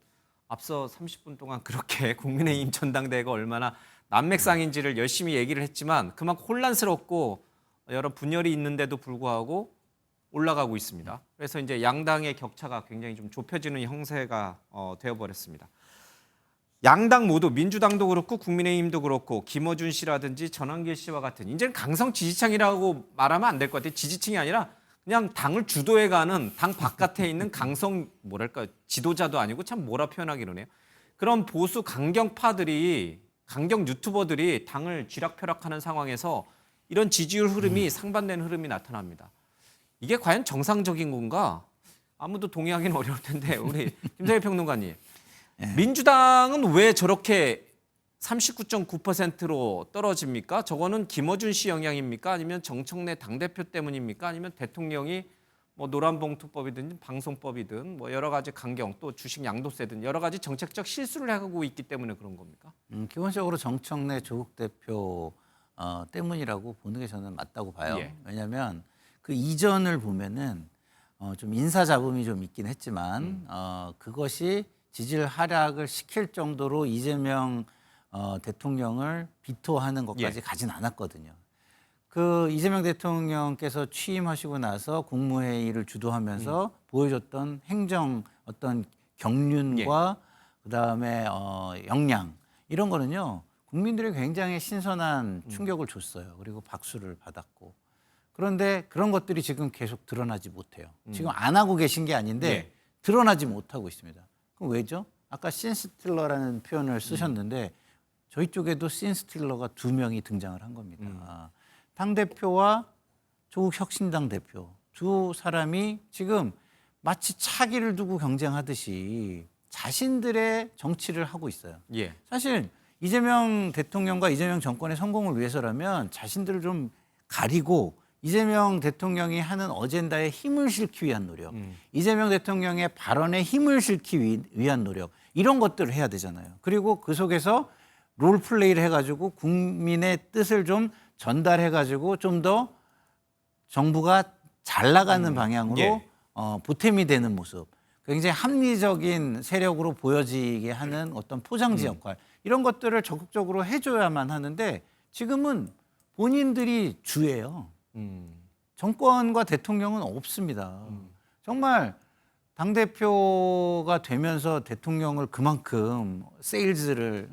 앞서 30분 동안 그렇게 국민의힘 전당대회가 얼마나 난맥상인지를 열심히 얘기를 했지만 그만큼 혼란스럽고 여러 분열이 있는데도 불구하고 올라가고 있습니다. 그래서 이제 양당의 격차가 굉장히 좀 좁혀지는 형세가 되어버렸습니다. 양당 모두 민주당도 그렇고 국민의힘도 그렇고 김어준 씨라든지 전환길 씨와 같은 이제는 강성 지지층이라고 말하면 안 될 것 같아요. 지지층이 아니라 그냥 당을 주도해가는 당 바깥에 있는 강성 뭐랄까 지도자도 아니고 참 뭐라 표현하기 이러네요. 그런 보수 강경파들이 강경 유튜버들이 당을 쥐락펴락하는 상황에서 이런 지지율 흐름이 상반된 흐름이 나타납니다. 이게 과연 정상적인 건가? 아무도 동의하기는 어려울 텐데 우리 김성애 평론가님. 민주당은 왜 저렇게 39.9%로 떨어집니까? 저거는 김어준 씨 영향입니까? 아니면 정청래 당대표 때문입니까? 아니면 대통령이 뭐 노란봉투법이든 방송법이든 뭐 여러 가지 강경 또 주식 양도세든 여러 가지 정책적 실수를 하고 있기 때문에 그런 겁니까? 기본적으로 정청래 조국 대표 때문이라고 보는 게 저는 맞다고 봐요. 예. 왜냐하면 그 이전을 보면은 좀 인사 잡음이 좀 있긴 했지만 그것이 지지율 하락을 시킬 정도로 이재명 대통령을 비토하는 것까지 예. 가진 않았거든요. 그 이재명 대통령께서 취임하시고 나서 국무회의를 주도하면서 보여줬던 행정 어떤 경륜과 그다음에 역량 이런 거는요 국민들이 굉장히 신선한 충격을 줬어요. 그리고 박수를 받았고 그런데 그런 것들이 지금 계속 드러나지 못해요. 지금 안 하고 계신 게 아닌데 예. 드러나지 못하고 있습니다. 그럼 왜죠? 아까 씬스틸러라는 표현을 쓰셨는데 저희 쪽에도 씬스틸러가 2명이 등장을 한 겁니다. 당대표와 조국 혁신당 대표 두 사람이 지금 마치 차기를 두고 경쟁하듯이 자신들의 정치를 하고 있어요. 예. 사실 이재명 대통령과 이재명 정권의 성공을 위해서라면 자신들을 좀 가리고 이재명 대통령이 하는 어젠다에 힘을 실기 위한 노력, 이재명 대통령의 발언에 힘을 실기 위한 노력, 이런 것들을 해야 되잖아요. 그리고 그 속에서 롤플레이를 해가지고 국민의 뜻을 좀 전달해가지고 좀 더 정부가 잘 나가는 방향으로 예. 보탬이 되는 모습, 굉장히 합리적인 세력으로 보여지게 하는 어떤 포장지 역할, 이런 것들을 적극적으로 해줘야만 하는데 지금은 본인들이 주예요. 정권과 대통령은 없습니다. 정말 당대표가 되면서 대통령을 그만큼 세일을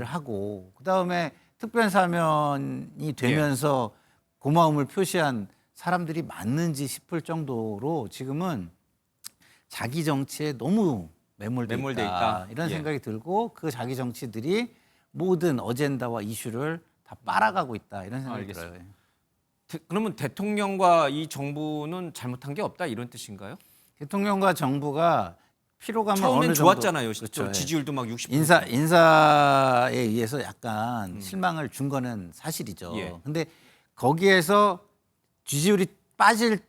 하고 그다음에 특별사면이 되면서 고마움을 표시한 사람들이 맞는지 싶을 정도로 지금은 자기 정치에 너무 매몰돼 있다. 이런 예. 생각이 들고 그 자기 정치들이 모든 어젠다와 이슈를 다 빨아가고 있다. 이런 생각이 알겠습니다. 들어요. 그러면 대통령과 이 정부는 잘못한 게 없다 이런 뜻인가요? 대통령과 정부가 피로감을 어느 처음엔 정도 좋았잖아요. 그렇죠. 지지율도 막 60%. 인사에 의해서 약간 실망을 준 거는 사실이죠. 예. 근데 거기에서 지지율이 빠질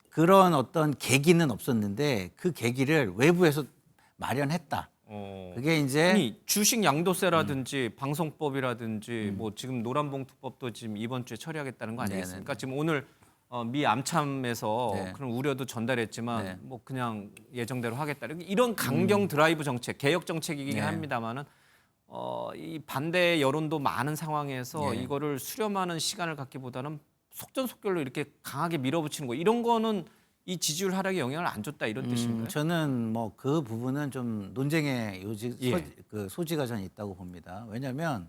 그런 어떤 계기는 없었는데 그 계기를 외부에서 마련했다. 그게 이제 아니, 주식 양도세라든지 방송법이라든지 뭐 지금 노란봉투법도 지금 이번 주에 처리하겠다는 거 아니겠습니까? 네네네. 지금 오늘 미 암참에서 네. 그런 우려도 전달했지만 네. 뭐 그냥 예정대로 하겠다. 이런 강경 드라이브 정책, 개혁 정책이긴 네. 합니다만은 이 반대 여론도 많은 상황에서 네. 이거를 수렴하는 시간을 갖기보다는 속전속결로 이렇게 강하게 밀어붙이는 거 이런 거는 이 지지율 하락에 영향을 안 줬다 이런 뜻인가요? 저는 뭐 그 부분은 좀 논쟁의 예. 소지가 저는 있다고 봅니다. 왜냐하면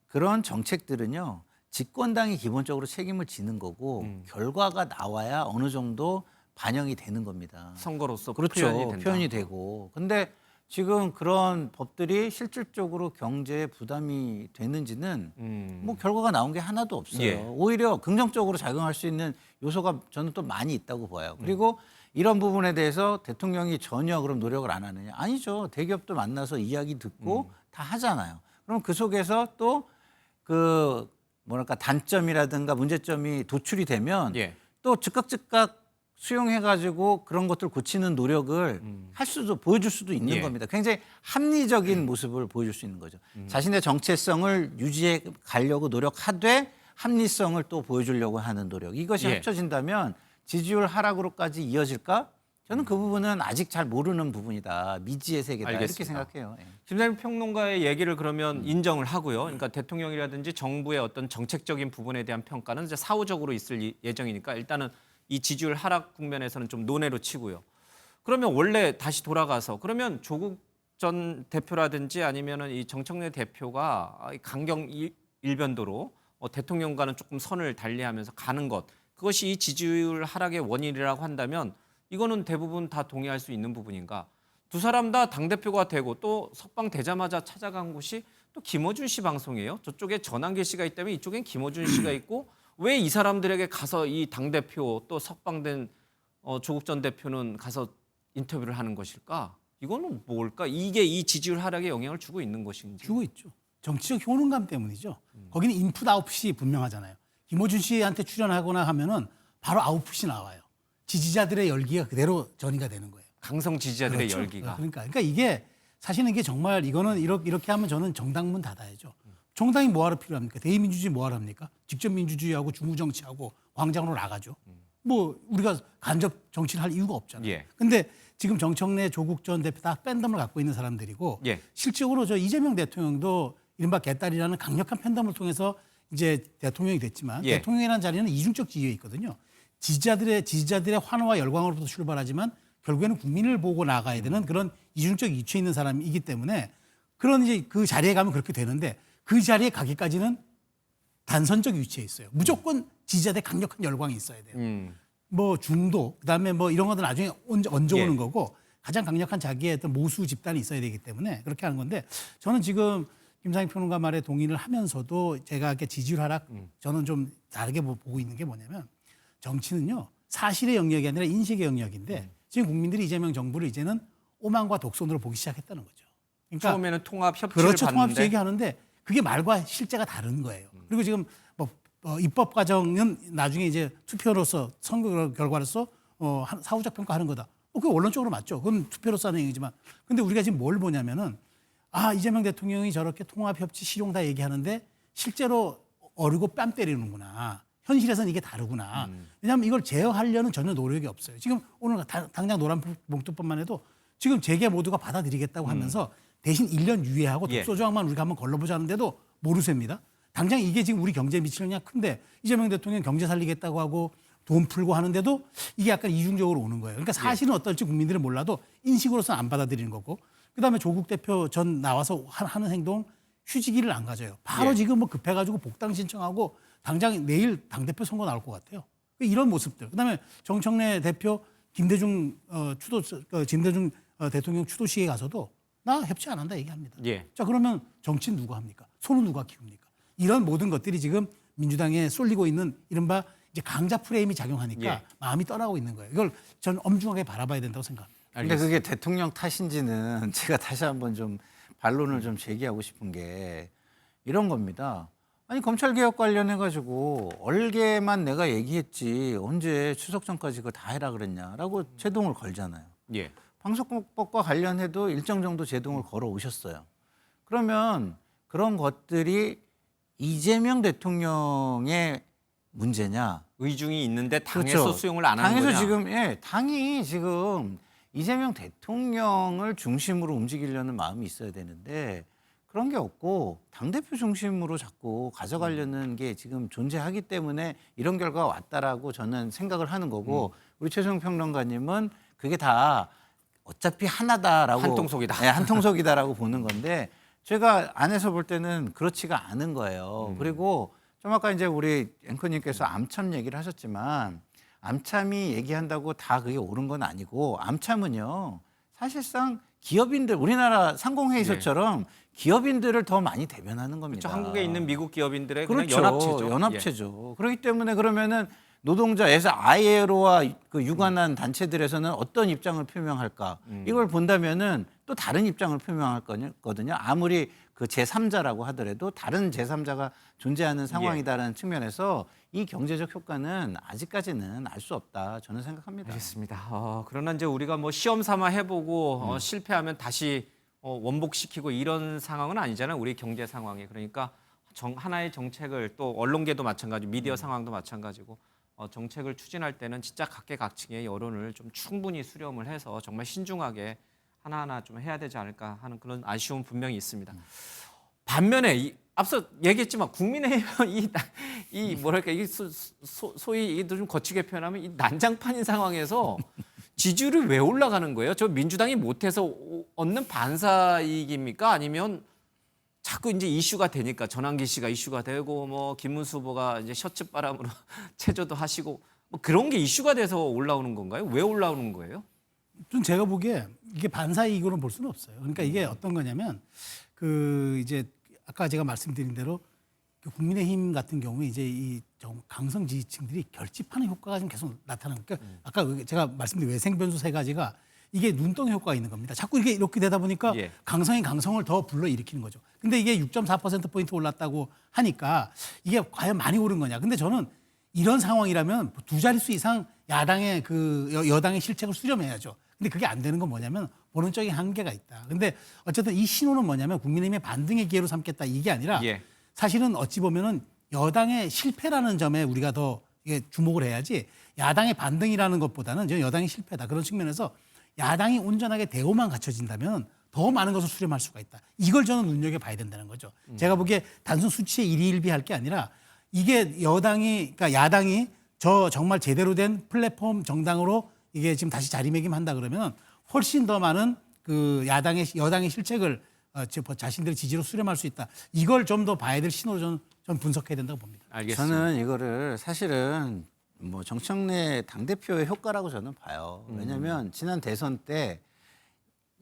그런 정책들은요 집권당이 기본적으로 책임을 지는 거고 결과가 나와야 어느 정도 반영이 되는 겁니다. 선거로서 그렇죠. 표현이 된다. 표현이 되고. 근데 지금 그런 법들이 실질적으로 경제에 부담이 되는지는 뭐 결과가 나온 게 하나도 없어요. 예. 오히려 긍정적으로 작용할 수 있는 요소가 저는 또 많이 있다고 봐요. 그리고 이런 부분에 대해서 대통령이 전혀 그럼 노력을 안 하느냐? 아니죠. 대기업도 만나서 이야기 듣고 다 하잖아요. 그럼 그 속에서 또 그 뭐랄까 단점이라든가 문제점이 도출이 되면 예. 또 즉각 수용해가지고 그런 것들 고치는 노력을 할 수도 보여줄 수도 있는 예. 겁니다. 굉장히 합리적인 모습을 보여줄 수 있는 거죠. 자신의 정체성을 유지해 가려고 노력하되 합리성을 또 보여주려고 하는 노력. 이것이 예. 합쳐진다면 지지율 하락으로까지 이어질까? 저는 그 부분은 아직 잘 모르는 부분이다. 미지의 세계다. 이렇게 알겠습니다. 생각해요. 예. 김남일 평론가의 얘기를 그러면 인정을 하고요. 그러니까 대통령이라든지 정부의 어떤 정책적인 부분에 대한 평가는 이제 사후적으로 있을 예정이니까 일단은 이 지지율 하락 국면에서는 좀 논외로 치고요. 그러면 원래 다시 돌아가서 그러면 조국 전 대표라든지 아니면은 이 정청래 대표가 강경 일변도로 대통령과는 조금 선을 달리하면서 가는 것 그것이 이 지지율 하락의 원인이라고 한다면 이거는 대부분 다 동의할 수 있는 부분인가? 두 사람 다 당대표가 되고 또 석방되자마자 찾아간 곳이 또 김어준 씨 방송이에요. 저쪽에 전한길 씨가 있다면 이쪽엔 김어준 씨가 있고 왜 이 사람들에게 가서 이 당대표 또 석방된 조국 전 대표는 가서 인터뷰를 하는 것일까? 이거는 뭘까? 이게 이 지지율 하락에 영향을 주고 있는 것인지. 주고 있죠. 정치적 효능감 때문이죠. 거기는 인풋 아웃풋이 분명하잖아요. 김어준 씨한테 출연하거나 하면은 바로 아웃풋이 나와요. 지지자들의 열기가 그대로 전이가 되는 거예요. 강성 지지자들의 그렇죠. 열기가. 그러니까 이게 사실은 이게 정말 이거는 이렇게 하면 저는 정당문 닫아야죠. 정당이 뭐하러 필요합니까? 대의민주주의 뭐하러 합니까? 직접 민주주의하고 중부 정치하고 광장으로 나가죠. 뭐 우리가 간접 정치를 할 이유가 없잖아요. 예. 근데 지금 정청래, 조국 전 대표 다 팬덤을 갖고 있는 사람들이고 예. 실질적으로 저 이재명 대통령도 이른바 개딸이라는 강력한 팬덤을 통해서 이제 대통령이 됐지만 예. 대통령이라는 자리는 이중적 지위에 있거든요. 지지자들의 환호와 열광으로부터 출발하지만 결국에는 국민을 보고 나가야 되는 그런 이중적 이치에 있는 사람이기 때문에 그런 이제 그 자리에 가면 그렇게 되는데 그 자리에 가기까지는 단선적 위치에 있어요. 무조건 지지자들의 강력한 열광이 있어야 돼요. 뭐 중도 그다음에 뭐 이런 것들 나중에 얹어오는 예. 거고 가장 강력한 자기의 어떤 모수 집단이 있어야 되기 때문에 그렇게 하는 건데 저는 지금 김상희 평론가 말에 동의를 하면서도 제가 이렇게 지지율 하락 저는 좀 다르게 보고 있는 게 뭐냐면 정치는요 사실의 영역이 아니라 인식의 영역인데 지금 국민들이 이재명 정부를 이제는 오만과 독선으로 보기 시작했다는 거죠. 그러니까 처음에는 통합 협치를 그렇죠. 통합 봤는데 얘기하는데 그게 말과 실제가 다른 거예요. 그리고 지금 뭐 입법 과정은 나중에 이제 투표로서 선거 결과로서 사후적 평가하는 거다. 그게 원론적으로 맞죠. 그건 투표로서 하는 얘기지만 근데 우리가 지금 뭘 보냐면은 이재명 대통령이 저렇게 통합 협치 실용 다 얘기하는데 실제로 어리고 뺨 때리는구나. 현실에서는 이게 다르구나. 왜냐하면 이걸 제어하려는 전혀 노력이 없어요. 지금 오늘 당장 노란봉투법만 해도 지금 재계 모두가 받아들이겠다고 하면서 대신 1년 유예하고 예. 독소 조항만 우리가 한번 걸러보자는데도 모르셉니다. 당장 이게 지금 우리 경제에 미치는 영향 큰데 이재명 대통령 경제 살리겠다고 하고 돈 풀고 하는데도 이게 약간 이중적으로 오는 거예요. 그러니까 사실은 어떨지 국민들은 몰라도 인식으로서는 안 받아들이는 거고 그다음에 조국 대표 전 나와서 하는 행동 휴지기를 안 가져요. 바로 예. 지금 뭐 급해가지고 복당 신청하고 당장 내일 당대표 선거 나올 것 같아요. 이런 모습들. 그다음에 정청래 대표 김대중 김대중 대통령 추도식에 가서도 나 협치 안 한다 얘기합니다. 예. 자 그러면 정치는 누가 합니까? 손은 누가 키웁니까? 이런 모든 것들이 지금 민주당에 쏠리고 있는 이른바 이제 강자 프레임이 작용하니까 예. 마음이 떠나고 있는 거예요. 이걸 전 엄중하게 바라봐야 된다고 생각합니다. 근데 그게 대통령 탓인지는 제가 다시 한번 좀 반론을 좀 제기하고 싶은 게 이런 겁니다. 아니 검찰개혁 관련해 가지고 얼개만 내가 얘기했지 언제 추석 전까지 그거 다 해라 그랬냐라고 제동을 걸잖아요. 예. 방송법과 관련해도 일정 정도 제동을 걸어 오셨어요. 그러면 그런 것들이 이재명 대통령의 문제냐? 의중이 있는데 당에서 그렇죠. 수용을 안 하는 당에서 거냐? 지금 당이 지금 이재명 대통령을 중심으로 움직이려는 마음이 있어야 되는데 그런 게 없고 당대표 중심으로 자꾸 가져가려는 게 지금 존재하기 때문에 이런 결과가 왔다라고 저는 생각을 하는 거고 우리 최종 평론가님은 그게 다 어차피 하나다라고 한통속이다. 네, 한통속이다라고 보는 건데 제가 안에서 볼 때는 그렇지가 않은 거예요. 그리고 좀 아까 이제 우리 앵커님께서 암참 얘기를 하셨지만 암참이 얘기한다고 다 그게 옳은 건 아니고 암참은요 사실상 기업인들 우리나라 상공회의소처럼 기업인들을 더 많이 대변하는 겁니다. 그렇죠. 한국에 있는 미국 기업인들의 그렇죠. 그냥 연합체죠. 예. 연합체죠. 그렇기 때문에 그러면은 노동자에서 ILO와 그 유관한 단체들에서는 어떤 입장을 표명할까? 이걸 본다면은 또 다른 입장을 표명할 거거든요. 아무리 그 제3자라고 하더라도 다른 제3자가 존재하는 상황이다라는 측면에서 이 경제적 효과는 아직까지는 알 수 없다. 저는 생각합니다. 알겠습니다. 그러나 이제 우리가 뭐 시험 삼아 해보고 실패하면 다시 원복시키고 이런 상황은 아니잖아요. 우리 경제 상황이. 그러니까 하나의 정책을 또 언론계도 마찬가지, 미디어 상황도 마찬가지고 정책을 추진할 때는 진짜 각계각층의 여론을 좀 충분히 수렴을 해서 정말 신중하게 하나하나 좀 해야 되지 않을까 하는 그런 아쉬움은 분명히 있습니다. 반면에 앞서 얘기했지만 국민의힘은 이 뭐랄까 이 소위 이게 좀 거치게 표현하면 이 난장판인 상황에서 지지율이 왜 올라가는 거예요? 저 민주당이 못해서 얻는 반사이익입니까? 아니면 자꾸 이제 이슈가 되니까 전환기 씨가 이슈가 되고 뭐 김문수 후보가 이제 셔츠 바람으로 체조도 하시고 뭐 그런 게 이슈가 돼서 올라오는 건가요? 왜 올라오는 거예요? 좀 제가 보기에 이게 반사이익으로 볼 수는 없어요. 그러니까 이게 어떤 거냐면 그 이제 아까 제가 말씀드린 대로 그 국민의힘 같은 경우에 이제 이 강성 지지층들이 결집하는 효과가 좀 계속 나타나는 거니까 아까 제가 말씀드린 외생 변수 세 가지가 이게 눈덩이 효과가 있는 겁니다. 자꾸 이렇게 되다 보니까 예. 강성이 강성을 더 불러일으키는 거죠. 근데 이게 6.4%포인트 올랐다고 하니까 이게 과연 많이 오른 거냐. 근데 저는 이런 상황이라면 두 자릿수 이상 야당의 여당의 실책을 수렴해야죠. 근데 그게 안 되는 건 뭐냐면 본원적인 한계가 있다. 근데 어쨌든 이 신호는 뭐냐면 국민의힘의 반등의 기회로 삼겠다 이게 아니라 예. 사실은 어찌 보면은 여당의 실패라는 점에 우리가 더 이게 주목을 해야지 야당의 반등이라는 것보다는 저는 여당의 실패다. 그런 측면에서 야당이 온전하게 대오만 갖춰진다면 더 많은 것을 수렴할 수가 있다. 이걸 저는 눈여겨봐야 된다는 거죠. 제가 보기에 단순 수치에 일희일비할 게 아니라 이게 그러니까 야당이 정말 제대로 된 플랫폼 정당으로 이게 지금 다시 자리매김한다 그러면 훨씬 더 많은 그 여당의 실책을 자신들의 지지로 수렴할 수 있다. 이걸 좀 더 봐야 될 신호로 저는 분석해야 된다고 봅니다. 알겠습니다. 저는 이거를 사실은 뭐 정청래 당대표의 효과라고 저는 봐요. 왜냐하면 지난 대선 때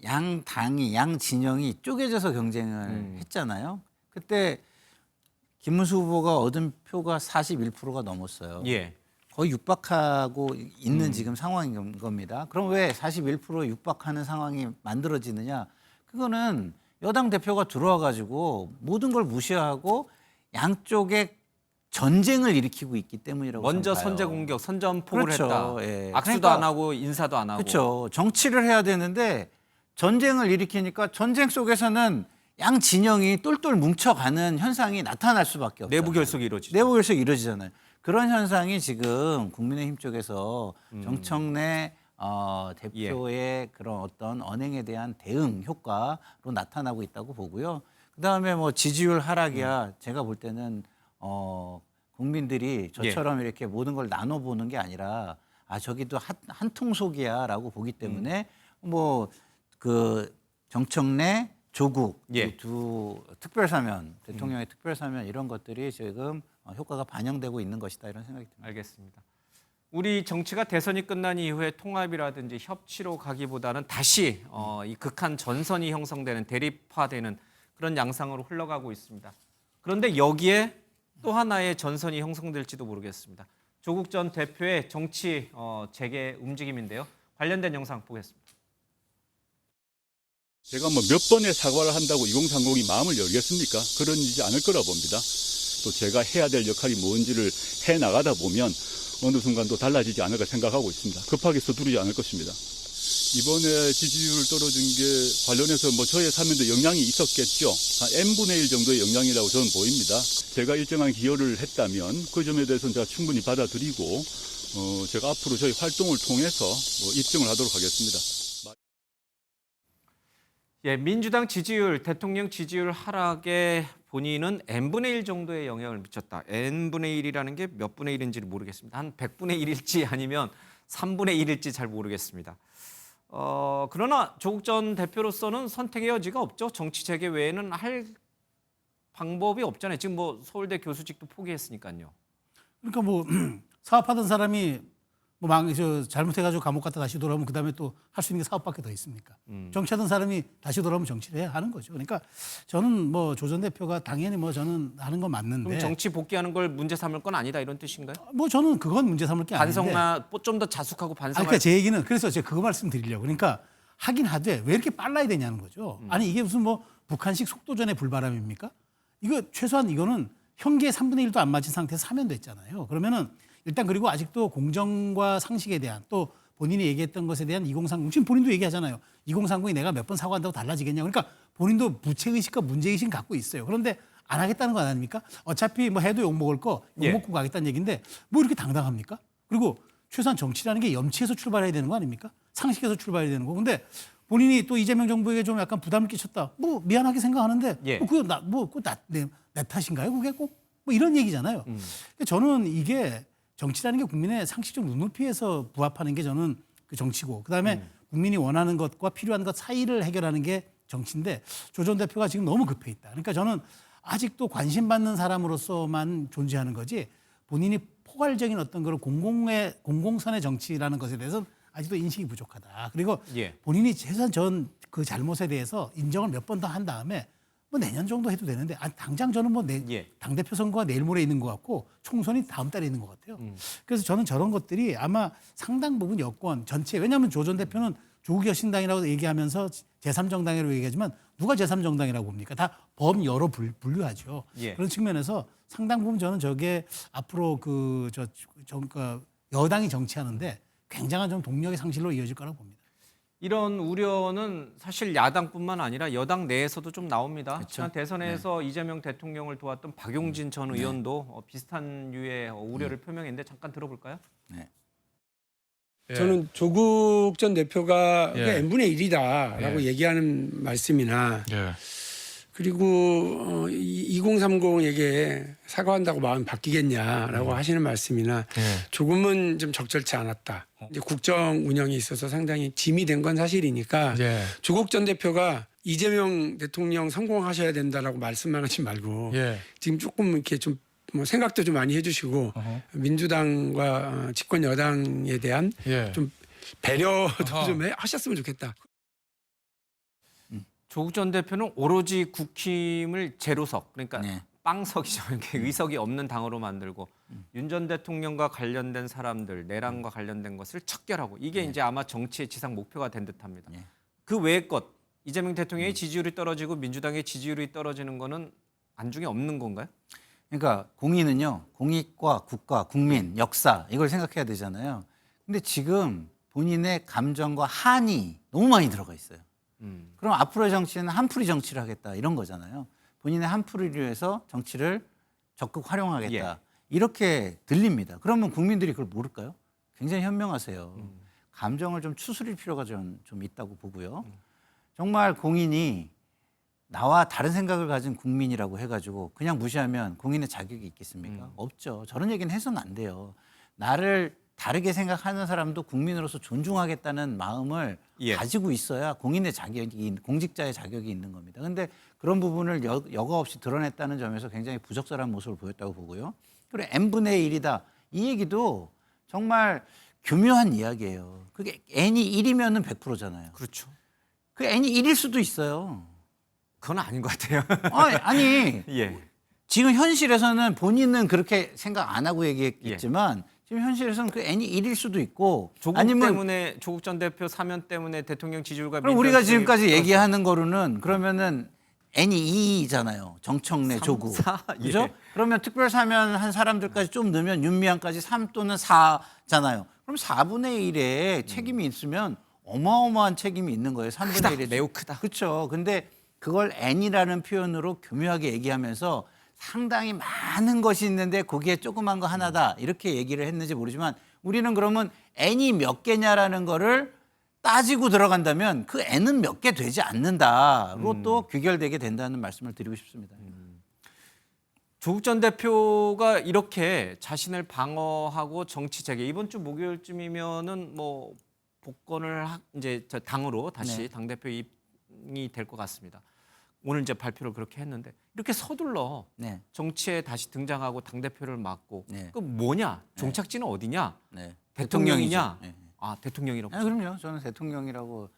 양 진영이 쪼개져서 경쟁을 했잖아요. 그때 김문수 후보가 얻은 표가 41%가 넘었어요. 예. 거의 육박하고 있는 지금 상황인 겁니다. 그럼 왜 41% 육박하는 상황이 만들어지느냐? 그거는 여당 대표가 들어와 가지고 모든 걸 무시하고 양쪽에 전쟁을 일으키고 있기 때문이라고 먼저 저는 봐요. 선제 공격, 선전포고를 그렇죠. 했다. 예. 악수도 그러니까 안 하고 인사도 안 하고. 그렇죠. 정치를 해야 되는데 전쟁을 일으키니까 전쟁 속에서는 양 진영이 똘똘 뭉쳐가는 현상이 나타날 수밖에 없어요. 내부 결속이 이루어지죠. 내부 결속이 이루어지잖아요. 그런 현상이 지금 국민의힘 쪽에서 정청래 대표의 그런 어떤 언행에 대한 대응 효과로 나타나고 있다고 보고요. 그다음에 뭐 지지율 하락이야 제가 볼 때는 국민들이 저처럼 이렇게 모든 걸 나눠보는 게 아니라 아 저기도 한 통속이야라고 보기 때문에 뭐 그 정청래 조국 예. 두 특별사면 대통령의 특별사면 이런 것들이 지금 효과가 반영되고 있는 것이다 이런 생각이 듭니다. 알겠습니다. 우리 정치가 대선이 끝난 이후에 통합이라든지 협치로 가기보다는 다시 이 극한 전선이 형성되는 대립화되는 그런 양상으로 흘러가고 있습니다. 그런데 여기에 또 하나의 전선이 형성될지도 모르겠습니다. 조국 전 대표의 정치 재개 움직임인데요. 관련된 영상 보겠습니다. 제가 뭐 몇 번의 사과를 한다고 2030이 마음을 열겠습니까? 그러지 않을 거라 봅니다. 또 제가 해야 될 역할이 뭔지를 해 나가다 보면 어느 순간 또 달라지지 않을까 생각하고 있습니다. 급하게 서두르지 않을 것입니다. 이번에 지지율 떨어진 게 관련해서 뭐 저의 사면도 영향이 있었겠죠. 한 n분의 1 정도의 영향이라고 저는 보입니다. 제가 일정한 기여를 했다면 그 점에 대해서는 제가 충분히 받아들이고 제가 앞으로 저희 활동을 통해서 입증을 하도록 하겠습니다. 예, 민주당 지지율, 대통령 지지율 하락에 본인은 n분의 1 정도의 영향을 미쳤다. n분의 1이라는 게 몇 분의 1인지를 모르겠습니다. 한 100분의 1일지 아니면 3분의 1일지 잘 모르겠습니다. 그러나 조국 전 대표로서는 선택의 여지가 없죠. 정치 재개 외에는 할 방법이 없잖아요. 지금 뭐 서울대 교수직도 포기했으니까요. 그러니까 뭐 사업하던 사람이 뭐 잘못해가지고 감옥 갔다 다시 돌아오면 그 다음에 또 할 수 있는 게 사업밖에 더 있습니까? 정치하던 사람이 다시 돌아오면 정치를 해야 하는 거죠. 그러니까 저는 뭐 조 전 대표가 당연히 뭐 저는 하는 건 맞는데. 그럼 정치 복귀하는 걸 문제 삼을 건 아니다 이런 뜻인가요? 뭐 저는 그건 문제 삼을 게 아닌데. 반성나 좀 더 자숙하고 반성할. 그러니까 제 얘기는 그래서 제가 그거 말씀드리려고. 그러니까 하긴 하되 왜 이렇게 빨라야 되냐는 거죠. 아니 이게 무슨 뭐 북한식 속도전의 불바람입니까? 이거 최소한 이거는 형기의 3분의 1도 안 맞은 상태에서 사면됐잖아요. 그러면은 일단 그리고 아직도 공정과 상식에 대한 또 본인이 얘기했던 것에 대한 2030 지금 본인도 얘기하잖아요. 2030이 내가 몇 번 사과한다고 달라지겠냐. 그러니까 본인도 부채의식과 문제의식 갖고 있어요. 그런데 안 하겠다는 거 아닙니까? 어차피 뭐 해도 욕먹을 거 욕먹고 가겠다는 얘기인데 뭐 이렇게 당당합니까? 그리고 최소한 정치라는 게 염치에서 출발해야 되는 거 아닙니까? 상식에서 출발해야 되는 거. 근데 본인이 또 이재명 정부에게 좀 약간 부담을 끼쳤다. 뭐 미안하게 생각하는데 내 탓인가요? 그게 꼭 뭐 이런 얘기잖아요. 저는 이게 정치라는 게 국민의 상식적 눈높이에서 부합하는 게 저는 그 정치고 그다음에 국민이 원하는 것과 필요한 것 사이를 해결하는 게 정치인데 조 전 대표가 지금 너무 급해 있다. 그러니까 저는 아직도 관심받는 사람으로서만 존재하는 거지 본인이 포괄적인 어떤 걸 공공선의 정치라는 것에 대해서는 아직도 인식이 부족하다. 그리고 본인이 최소한 전 그 잘못에 대해서 인정을 몇 번 더 한 다음에 뭐 내년 정도 해도 되는데 당장 저는 뭐 당대표 선거가 내일 모레 있는 것 같고 총선이 다음 달에 있는 것 같아요. 그래서 저는 저런 것들이 아마 상당 부분 여권 전체 왜냐하면 조 전 대표는 조국 여신당이라고 얘기하면서 제3정당이라고 얘기하지만 누가 제3정당이라고 봅니까? 다 범여로 분류하죠. 그런 측면에서 상당 부분 저는 저게 앞으로 여당이 정치하는데 굉장한 좀 동력의 상실로 이어질 거라고 봅니다. 이런 우려는 사실 야당뿐만 아니라 여당 내에서도 좀 나옵니다. 지난 대선에서 이재명 대통령을 도왔던 박용진 전 의원도 비슷한 류의 우려를 표명했는데 잠깐 들어볼까요? 저는 조국 전 대표가 n분의 1이다라고 얘기하는 말씀이나 그리고 2030에게 사과한다고 마음이 바뀌겠냐라고 하시는 말씀이나 조금은 좀 적절치 않았다. 이제 국정 운영에 있어서 상당히 짐이 된 건 사실이니까 조국 전 대표가 이재명 대통령 성공하셔야 된다라고 말씀만 하지 말고 지금 조금 이렇게 좀 뭐 생각도 좀 많이 해주시고 민주당과 집권 여당에 대한 좀 배려도 좀 하셨으면 좋겠다. 조국 전 대표는 오로지 국힘을 제로석, 그러니까 네. 빵석이죠. 이렇게 의석이 없는 당으로 만들고 윤 전 대통령과 관련된 사람들, 내란과 관련된 것을 척결하고 이게 이제 아마 정치의 지상 목표가 된 듯합니다. 네. 그 외의 것, 이재명 대통령의 지지율이 떨어지고 민주당의 지지율이 떨어지는 거는 안중에 없는 건가요? 그러니까 공의는요, 공익과 국가, 국민, 역사 이걸 생각해야 되잖아요. 근데 지금 본인의 감정과 한이 너무 많이 들어가 있어요. 그럼 앞으로의 정치는 한풀이 정치를 하겠다 이런 거잖아요. 본인의 한풀이를 위해서 정치를 적극 활용하겠다. 예. 이렇게 들립니다. 그러면 국민들이 그걸 모를까요? 굉장히 현명하세요. 감정을 좀 추스릴 필요가 좀 있다고 보고요. 정말 공인이 나와 다른 생각을 가진 국민이라고 해가지고 그냥 무시하면 공인의 자격이 있겠습니까? 없죠. 저런 얘기는 해서는 안 돼요. 나를 다르게 생각하는 사람도 국민으로서 존중하겠다는 마음을 예. 가지고 있어야 공인의 자격이, 공직자의 자격이 있는 겁니다. 그런데 그런 부분을 여과 없이 드러냈다는 점에서 굉장히 부적절한 모습을 보였다고 보고요. 그리고 n분의 1이다. 이 얘기도 정말 교묘한 이야기예요. 그게 n이 1이면은 100%잖아요. 그렇죠. 그 n이 1일 수도 있어요. 그건 아닌 것 같아요. 아니 예. 지금 현실에서는 본인은 그렇게 생각 안 하고 얘기했겠지만 지금 현실에서는 그 n이 1일 수도 있고 조국 아니면 때문에 조국 전 대표 사면 때문에 대통령 지지율과 그럼 우리가 민주당 지금까지 지지율이 얘기하는 거로는 그러면은 n이 2잖아요. 정청래, 3, 조국. 4, 그죠? 예. 그러면 특별 사면 한 사람들까지 좀 넣으면 윤미향까지 3 또는 4잖아요. 그럼 4분의 1에 책임이 있으면 어마어마한 책임이 있는 거예요. 3분의 크다, 1에 매우 크다. 그렇죠. 근데 그걸 n이라는 표현으로 교묘하게 얘기하면서 상당히 많은 것이 있는데 거기에 조그만 거 하나다 이렇게 얘기를 했는지 모르지만 우리는 그러면 n이 몇 개냐라는 거를 따지고 들어간다면 그 n은 몇 개 되지 않는다로 또 규결되게 된다는 말씀을 드리고 싶습니다. 조국 전 대표가 이렇게 자신을 방어하고 정치 재개 이번 주 목요일쯤이면은 뭐 복권을 이제 저 당으로 다시 네. 당 대표 입이 될 것 같습니다. 오늘 이제 발표를 그렇게 했는데 이렇게 서둘러 네. 정치에 다시 등장하고 당 대표를 맡고 네. 그 뭐냐? 종착지는 어디냐? 네. 대통령이냐? 네. 아 대통령이라고. 아, 그럼요. 저는 대통령이라고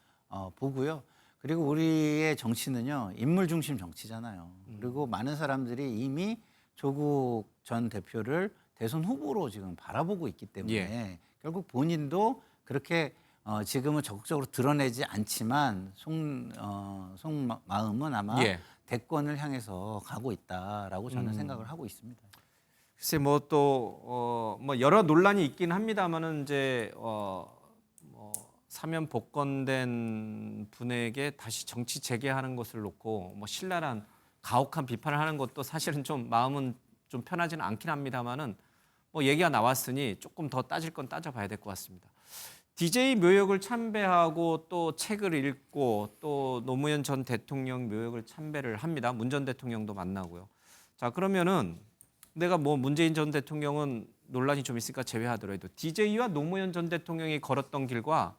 보고요. 그리고 우리의 정치는요. 인물 중심 정치잖아요. 그리고 많은 사람들이 이미 조국 전 대표를 대선 후보로 지금 바라보고 있기 때문에 예. 결국 본인도 그렇게 지금은 적극적으로 드러내지 않지만 속마음은 아마 예. 대권을 향해서 가고 있다라고 저는 생각을 하고 있습니다. 글쎄 뭐 또 뭐 여러 논란이 있긴 합니다만은 이제 뭐 사면 복권된 분에게 다시 정치 재개하는 것을 놓고 뭐 신랄한 가혹한 비판을 하는 것도 사실은 좀 마음은 좀 편하지는 않긴 합니다만은 뭐 얘기가 나왔으니 조금 더 따질 건 따져봐야 될 것 같습니다. DJ 묘역을 참배하고 또 책을 읽고 또 노무현 전 대통령 묘역을 참배를 합니다. 문 전 대통령도 만나고요. 자 그러면은 내가 뭐 문재인 전 대통령은 논란이 좀 있으니까 제외하더라도 DJ와 노무현 전 대통령이 걸었던 길과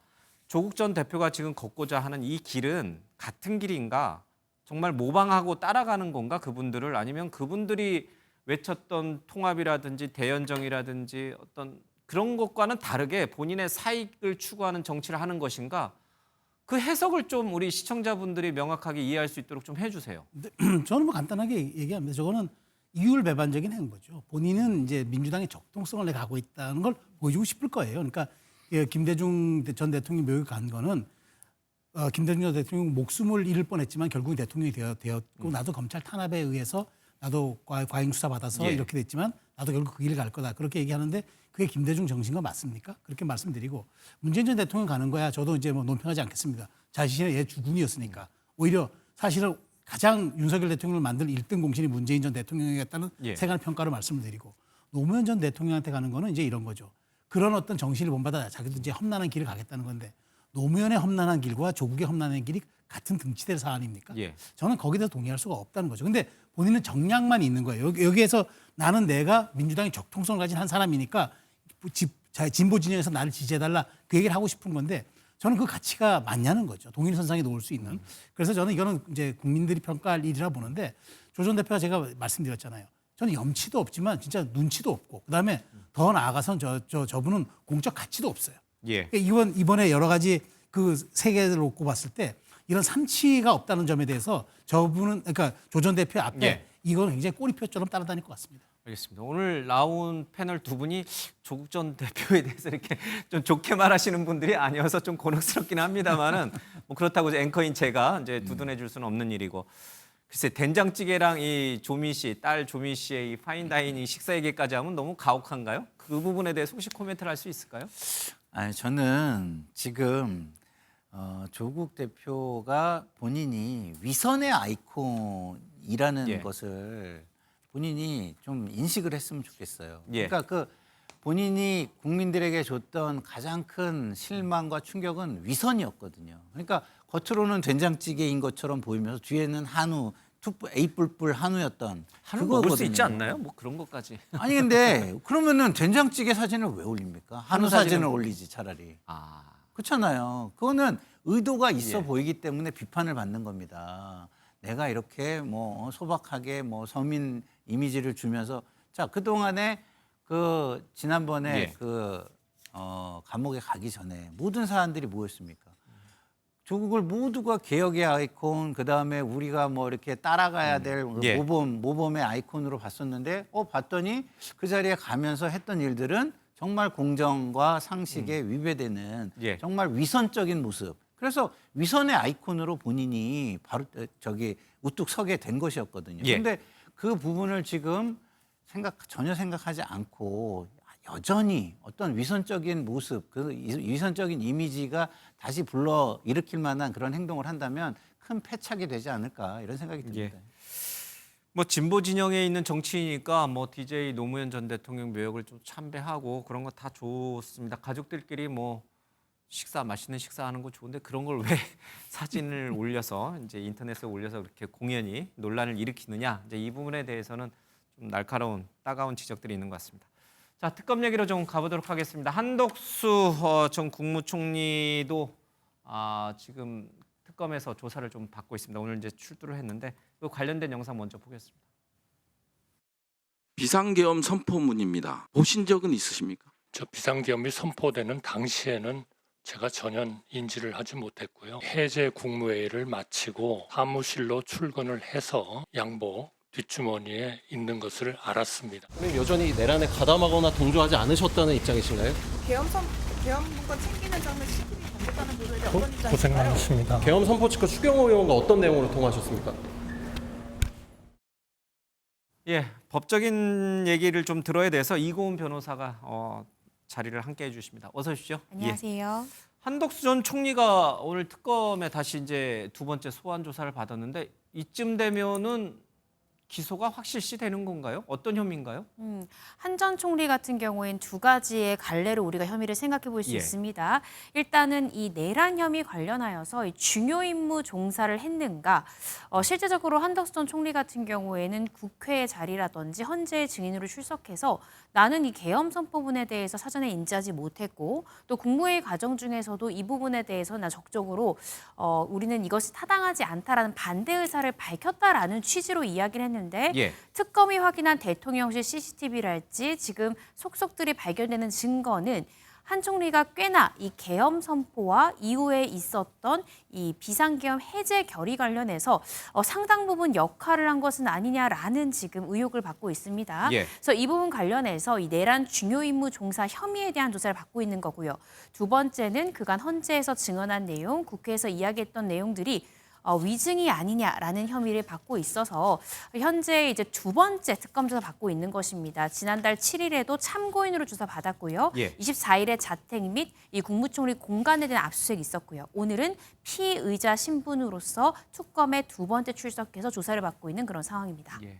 조국 전 대표가 지금 걷고자 하는 이 길은 같은 길인가? 정말 모방하고 따라가는 건가 그분들을 아니면 그분들이 외쳤던 통합이라든지 대연정이라든지 어떤 그런 것과는 다르게 본인의 사익을 추구하는 정치를 하는 것인가? 그 해석을 좀 우리 시청자분들이 명확하게 이해할 수 있도록 좀 해주세요. 저는 뭐 간단하게 얘기합니다. 저거는 이율배반적인 행보죠. 본인은 이제 민주당의 적동성을 가고 있다는 걸 보여주고 싶을 거예요. 그러니까 김대중 전 대통령이 묘역에 간 거는 김대중 전 대통령 목숨을 잃을 뻔했지만 결국 대통령이 되었고 나도 검찰 탄압에 의해서 나도 과잉 수사 받아서 예. 이렇게 됐지만 나도 결국 그 길을 갈 거다. 그렇게 얘기하는데 그게 김대중 정신과 맞습니까? 그렇게 말씀드리고 문재인 전 대통령 가는 거야. 저도 이제 뭐 논평하지 않겠습니다. 자신의 옛 주군이었으니까 오히려 사실은 가장 윤석열 대통령을 만들 1등 공신이 문재인 전 대통령이었다는 예. 세간 평가를 말씀을 드리고 노무현 전 대통령한테 가는 거는 이제 이런 거죠. 그런 어떤 정신을 본받아 자기도 이제 험난한 길을 가겠다는 건데 노무현의 험난한 길과 조국의 험난한 길이 같은 등치될 사안입니까? 예. 저는 거기에 대해서 동의할 수가 없다는 거죠. 근데 본인은 정량만 있는 거예요. 여기에서 나는 내가 민주당의 적통성을 가진 한 사람이니까 진보 진영에서 나를 지지해달라 그 얘기를 하고 싶은 건데 저는 그 가치가 맞냐는 거죠. 동일선상에 놓을 수 있는. 그래서 저는 이거는 이제 국민들이 평가할 일이라 보는데 조 전 대표가 제가 말씀드렸잖아요. 저는 염치도 없지만 진짜 눈치도 없고 그다음에 더 나아가선 저분은 공적 가치도 없어요. 예. 그러니까 이번에 여러 가지 그 세계를 놓고 봤을 때 이런 삼치가 없다는 점에 대해서 저분은 그러니까 조 전 대표 앞에 예. 이건 굉장히 꼬리표처럼 따라다닐 것 같습니다. 알겠습니다. 오늘 나온 패널 두 분이 조국 전 대표에 대해서 이렇게 좀 좋게 말하시는 분들이 아니어서 좀 곤혹스럽긴 합니다만은 뭐 그렇다고 이제 앵커인 제가 이제 두둔해 줄 수는 없는 일이고. 글쎄 된장찌개랑 이 조미 씨, 딸 조미 씨의 이 파인다이닝 식사 얘기까지 하면 너무 가혹한가요? 그 부분에 대해서 혹시 코멘트를 할 수 있을까요? 아니 저는 지금 조국 대표가 본인이 위선의 아이콘이라는 예. 것을 본인이 좀 인식을 했으면 좋겠어요. 예. 그러니까 그 본인이 국민들에게 줬던 가장 큰 실망과 충격은 위선이었거든요. 그러니까 겉으로는 된장찌개인 것처럼 보이면서 뒤에는 한우, 에이뿔뿔 한우였던 한우 먹을 수 그거거든요. 있지 않나요? 뭐 그런 것까지. 아니 근데 그러면은 된장찌개 사진을 왜 올립니까? 한우 사진을 사진은- 올리지 차라리. 아, 그렇잖아요. 그거는 의도가 있어 예. 보이기 때문에 비판을 받는 겁니다. 내가 이렇게 뭐 소박하게 뭐 서민 이미지를 주면서 자 그동안에 그 지난번에 예. 그 감옥에 가기 전에 모든 사람들이 뭐였습니까? 조국을 모두가 개혁의 아이콘, 그 다음에 우리가 뭐 이렇게 따라가야 될 예. 모범의 아이콘으로 봤었는데, 봤더니 그 자리에 가면서 했던 일들은 정말 공정과 상식에 위배되는 예. 정말 위선적인 모습. 그래서 위선의 아이콘으로 본인이 바로 우뚝 서게 된 것이었거든요. 예. 근데 그 부분을 지금 전혀 생각하지 않고 여전히 어떤 위선적인 모습, 그 위선적인 이미지가 다시 불러 일으킬 만한 그런 행동을 한다면 큰 패착이 되지 않을까 이런 생각이 듭니다. 예. 뭐 진보 진영에 있는 정치이니까 뭐 DJ 노무현 전 대통령 묘역을 좀 참배하고 그런 거 다 좋습니다. 가족들끼리 뭐 맛있는 식사하는 거 좋은데 그런 걸 왜 사진을 올려서 이제 인터넷에 올려서 그렇게 공연히 논란을 일으키느냐, 이제 이 부분에 대해서는 좀 날카로운 따가운 지적들이 있는 것 같습니다. 자, 특검 얘기로 좀 가보도록 하겠습니다. 한덕수 전 국무총리도 지금 특검에서 조사를 좀 받고 있습니다. 오늘 이제 출두를 했는데 그 관련된 영상 먼저 보겠습니다. 비상계엄 선포문입니다. 보신 적은 있으십니까? 저 비상계엄이 선포되는 당시에는 제가 전혀 인지를 하지 못했고요. 해제 국무회의를 마치고 사무실로 출근을 해서 양복 뒷주머니에 있는 것을 알았습니다. 그럼 여전히 내란에 가담하거나 동조하지 않으셨다는 입장이신가요? 계엄문건 챙기는 장면 시민이 반복하는 보도에 대해 어떤 입장이신가요? 고생 많으십니다. 계엄 선포 측과 추경호 의원과 어떤 내용으로 통화하셨습니까? 예, 법적인 얘기를 좀 들어야 돼서 이고은 변호사가 자리를 함께 해주십니다. 어서 오십시오. 안녕하세요. 예. 한덕수 전 총리가 오늘 특검에 다시 이제 두 번째 소환 조사를 받았는데 이쯤 되면은 기소가 확실시 되는 건가요? 어떤 혐의인가요? 한 전 총리 같은 경우엔 두 가지의 갈래로 우리가 혐의를 생각해 볼 수 예. 있습니다. 일단은 이 내란 혐의 관련하여서 이 중요 임무 종사를 했는가. 실제적으로 한덕수 전 총리 같은 경우에는 국회 자리라든지 헌재의 증인으로 출석해서 나는 이 계엄 선포문에 대해서 사전에 인지하지 못했고 또 국무회의 과정 중에서도 이 부분에 대해서 나 적극적으로 우리는 이것이 타당하지 않다라는 반대 의사를 밝혔다라는 취지로 이야기를 했는데 예. 특검이 확인한 대통령실 CCTV랄지 지금 속속들이 발견되는 증거는 한 총리가 꽤나 이 계엄 선포와 이후에 있었던 이 비상계엄 해제 결의 관련해서 상당 부분 역할을 한 것은 아니냐라는 지금 의혹을 받고 있습니다. 예. 그래서 이 부분 관련해서 이 내란 중요 임무 종사 혐의에 대한 조사를 받고 있는 거고요. 두 번째는 그간 헌재에서 증언한 내용, 국회에서 이야기했던 내용들이 위증이 아니냐라는 혐의를 받고 있어서 현재 이제 두 번째 특검 조사 받고 있는 것입니다. 지난달 7일에도 참고인으로 조사 받았고요. 예. 24일에 자택 및 이 국무총리 공간에 대한 압수수색이 있었고요. 오늘은 피의자 신분으로서 특검에 두 번째 출석해서 조사를 받고 있는 그런 상황입니다. 예.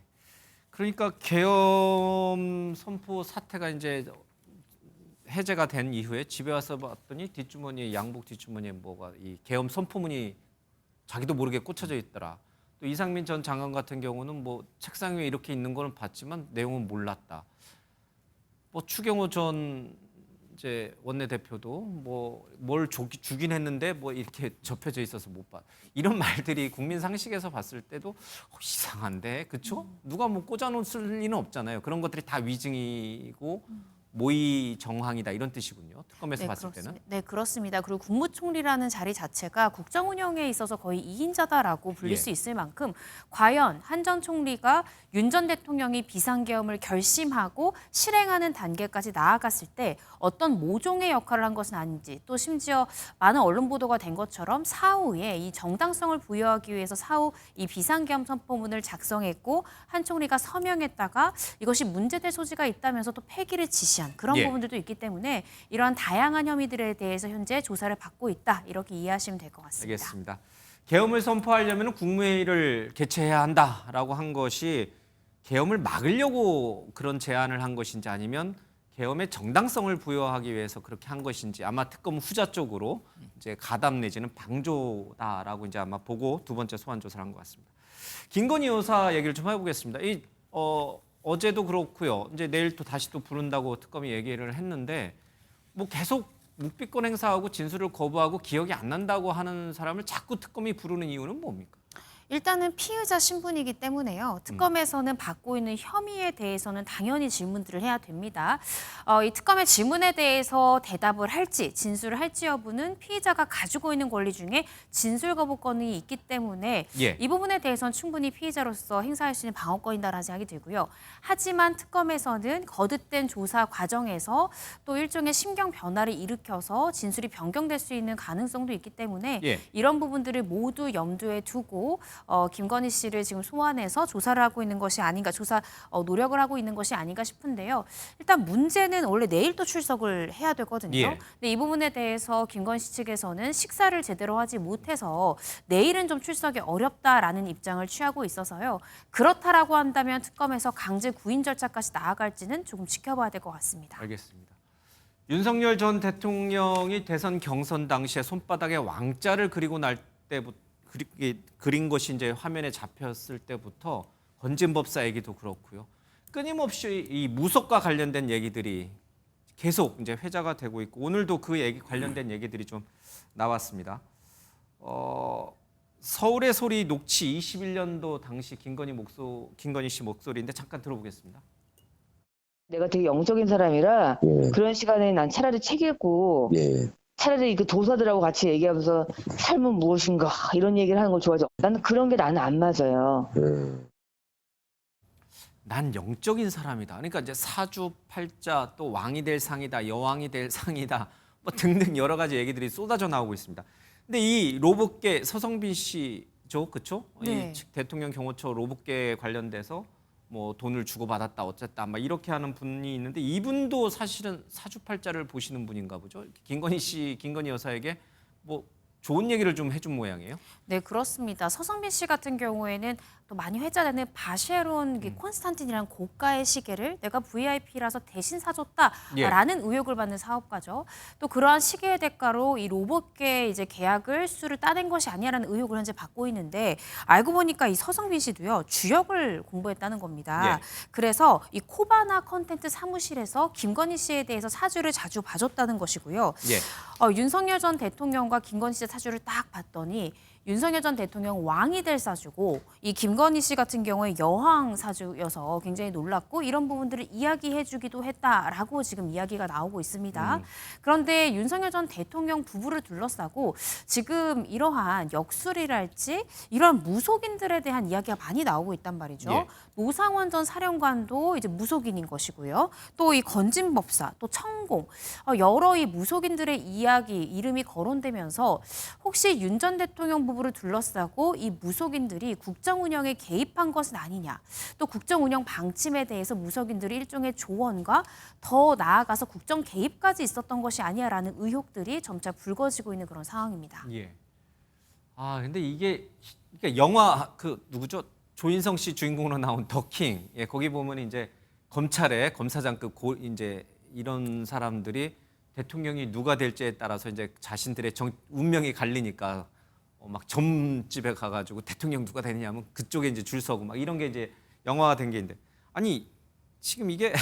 그러니까 계엄 선포 사태가 이제 해제가 된 이후에 집에 와서 봤더니 뒷주머니에 양복 뒷주머니에 뭐가 이 계엄 선포문이 자기도 모르게 꽂혀져 있더라. 또 이상민 전 장관 같은 경우는 뭐 책상 위에 이렇게 있는 거는 봤지만 내용은 몰랐다. 뭐 추경호 전 이제 원내대표도 뭐 뭘 주긴 했는데 뭐 이렇게 접혀져 있어서 못 봐. 이런 말들이 국민 상식에서 봤을 때도 이상한데, 그렇죠? 누가 뭐 꽂아놓을 리는 없잖아요. 그런 것들이 다 위증이고 모의 정황이다 이런 뜻이군요. 특검에서 네, 봤을 그렇습니다. 때는. 네, 그렇습니다. 그리고 국무총리라는 자리 자체가 국정 운영에 있어서 거의 2인자다라고 불릴 예. 수 있을 만큼 과연 한 전 총리가 윤 전 대통령이 비상계엄을 결심하고 실행하는 단계까지 나아갔을 때 어떤 모종의 역할을 한 것은 아닌지, 또 심지어 많은 언론 보도가 된 것처럼 사후에 이 정당성을 부여하기 위해서 사후 이 비상계엄 선포문을 작성했고 한 총리가 서명했다가 이것이 문제될 소지가 있다면서 또 폐기를 지시한 그런 예. 부분들도 있기 때문에 이러한 다양한 혐의들에 대해서 현재 조사를 받고 있다, 이렇게 이해하시면 될 것 같습니다. 알겠습니다. 계엄을 선포하려면 국무회의를 개최해야 한다라고 한 것이 계엄을 막으려고 그런 제안을 한 것인지 아니면 계엄의 정당성을 부여하기 위해서 그렇게 한 것인지 아마 특검 후자 쪽으로 이제 가담 내지는 방조다라고 이제 아마 보고 두 번째 소환 조사를 한 것 같습니다. 김건희 여사 얘기를 좀 해보겠습니다. 어제도 그렇고요. 이제 내일 또 다시 또 부른다고 특검이 얘기를 했는데 뭐 계속 묵비권 행사하고 진술을 거부하고 기억이 안 난다고 하는 사람을 자꾸 특검이 부르는 이유는 뭡니까? 일단은 피의자 신분이기 때문에요. 특검에서는 받고 있는 혐의에 대해서는 당연히 질문들을 해야 됩니다. 이 특검의 질문에 대해서 대답을 할지 진술을 할지 여부는 피의자가 가지고 있는 권리 중에 진술 거부권이 있기 때문에 예. 이 부분에 대해서는 충분히 피의자로서 행사할 수 있는 방어권이다라는 생각이 들고요. 하지만 특검에서는 거듭된 조사 과정에서 또 일종의 심경 변화를 일으켜서 진술이 변경될 수 있는 가능성도 있기 때문에 예. 이런 부분들을 모두 염두에 두고 김건희 씨를 지금 소환해서 조사를 하고 있는 것이 아닌가, 노력을 하고 있는 것이 아닌가 싶은데요. 일단 문제는 원래 내일 또 출석을 해야 되거든요. 예. 근데 이 부분에 대해서 김건희 씨 측에서는 식사를 제대로 하지 못해서 내일은 좀 출석이 어렵다라는 입장을 취하고 있어서요. 그렇다라고 한다면 특검에서 강제 구인 절차까지 나아갈지는 조금 지켜봐야 될 것 같습니다. 알겠습니다. 윤석열 전 대통령이 대선 경선 당시에 손바닥에 왕자를 그리고 날 때부터 그린 것이 이제 화면에 잡혔을 때부터 건진법사 얘기도 그렇고요. 끊임없이 이 무속과 관련된 얘기들이 계속 이제 회자가 되고 있고 오늘도 그 얘기 관련된 얘기들이 좀 나왔습니다. 서울의 소리 녹취 21년도 당시 김건희 씨 목소리인데 잠깐 들어보겠습니다. 내가 되게 영적인 사람이라 그런 시간에 난 차라리 책 읽고 차라리 그 도사들하고 같이 얘기하면서 삶은 무엇인가 이런 얘기를 하는 걸 좋아하죠. 나는 그런 게 나는 안 맞아요. 난 영적인 사람이다. 그러니까 이제 사주팔자 또 왕이 될 상이다, 여왕이 될 상이다, 뭐 등등 여러 가지 얘기들이 쏟아져 나오고 있습니다. 근데 이 로봇계 서성빈 씨죠, 그렇죠? 네. 이 대통령 경호처 로봇계 관련돼서 뭐 돈을 주고 받았다, 어쨌다, 막 이렇게 하는 분이 있는데 이분도 사실은 사주팔자를 보시는 분인가 보죠. 김건희 여사에게 뭐 좋은 얘기를 좀 해준 모양이에요. 네, 그렇습니다. 서성빈 씨 같은 경우에는 또 많이 회자되는 바쉐론 콘스탄틴이라는 고가의 시계를 내가 VIP라서 대신 사줬다라는 의혹을 받는 사업가죠. 또 그러한 시계의 대가로 이 로봇계 이제 계약을 수를 따낸 것이 아니라는 의혹을 현재 받고 있는데 알고 보니까 이 서성빈 씨도요 주역을 공부했다는 겁니다. 예. 그래서 이 코바나 컨텐츠 사무실에서 김건희 씨에 대해서 사주를 자주 봐줬다는 것이고요. 예. 윤석열 전 대통령과 김건희 씨의 사주를 딱 봤더니 윤석열 전 대통령 왕이 될 사주고 이 김건희 씨 같은 경우에 여왕 사주여서 굉장히 놀랐고 이런 부분들을 이야기해주기도 했다라고 지금 이야기가 나오고 있습니다. 그런데 윤석열 전 대통령 부부를 둘러싸고 지금 이러한 역술이랄지 이런 무속인들에 대한 이야기가 많이 나오고 있단 말이죠. 예. 노상원 전 사령관도 이제 무속인인 것이고요. 또 이 건진법사, 또 천공 여러 이 무속인들의 이야기 이름이 거론되면서 혹시 윤 전 대통령 부부를 둘러싸고 이 무속인들이 국정 운영에 개입한 것은 아니냐. 또 국정 운영 방침에 대해서 무속인들이 일종의 조언과 더 나아가서 국정 개입까지 있었던 것이 아니야라는 의혹들이 점차 불거지고 있는 그런 상황입니다. 예. 근데 이게 그러니까 영화 그 누구죠? 조인성 씨 주인공으로 나온 더킹. 예, 거기 보면 이제 검찰의 검사장급 이제 이런 사람들이 대통령이 누가 될지에 따라서 이제 자신들의 운명이 갈리니까 막 점집에 가가지고 대통령 누가 되느냐 하면 그쪽에 이제 줄 서고 막 이런 게 이제 영화가 된 게 있는데 아니 지금 이게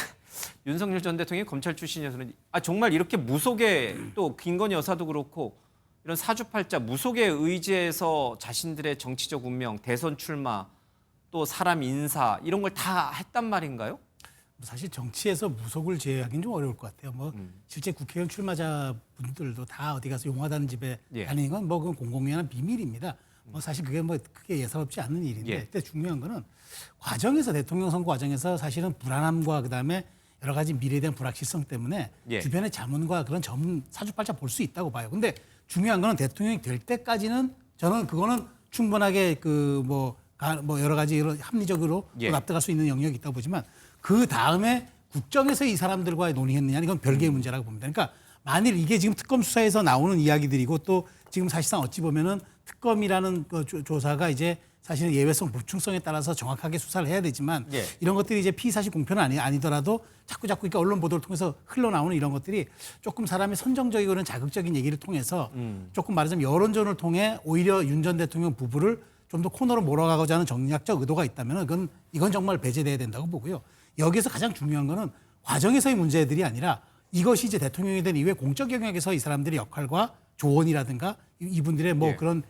윤석열 전 대통령이 검찰 출신이어서는 정말 이렇게 무속에 또 김건희 여사도 그렇고 이런 사주팔자 무속에 의지해서 자신들의 정치적 운명, 대선 출마 또 사람 인사 이런 걸 다 했단 말인가요? 사실 정치에서 무속을 제외하기는 좀 어려울 것 같아요. 뭐 실제 국회의원 출마자 분들도 다 어디 가서 용하다는 집에 예. 다니는 건 뭐 그건 공공연한 비밀입니다. 뭐 사실 그게 뭐 크게 예사롭지 않는 일인데, 예. 근데 중요한 거는 과정에서 대통령 선거 과정에서 사실은 불안함과 그다음에 여러 가지 미래에 대한 불확실성 때문에 예. 주변의 자문과 그런 점 사주팔자 볼 수 있다고 봐요. 근데 중요한 거는 대통령이 될 때까지는 저는 그거는 충분하게 뭐 여러 가지 이런 합리적으로 예. 납득할 수 있는 영역이 있다고 보지만 그 다음에 국정에서 이 사람들과 논의했느냐 이건 별개의 문제라고 봅니다. 그러니까 만일 이게 지금 특검 수사에서 나오는 이야기들이고 또 지금 사실상 어찌 보면은 특검이라는 그 조사가 이제 사실은 예외성, 보충성에 따라서 정확하게 수사를 해야 되지만 예. 이런 것들이 이제 피의사실 공표는 아니더라도 자꾸 그러니까 언론 보도를 통해서 흘러나오는 이런 것들이 조금 사람이 선정적이고는 자극적인 얘기를 통해서 조금 말하자면 여론전을 통해 오히려 윤 전 대통령 부부를 좀 더 코너로 몰아가고자 하는 정략적 의도가 있다면 이건 정말 배제돼야 된다고 보고요. 여기서 가장 중요한 거는 과정에서의 문제들이 아니라 이것이 이제 대통령이 된 이후에 공적 영역에서 이 사람들의 역할과 조언이라든가 이분들의 뭐 예. 그런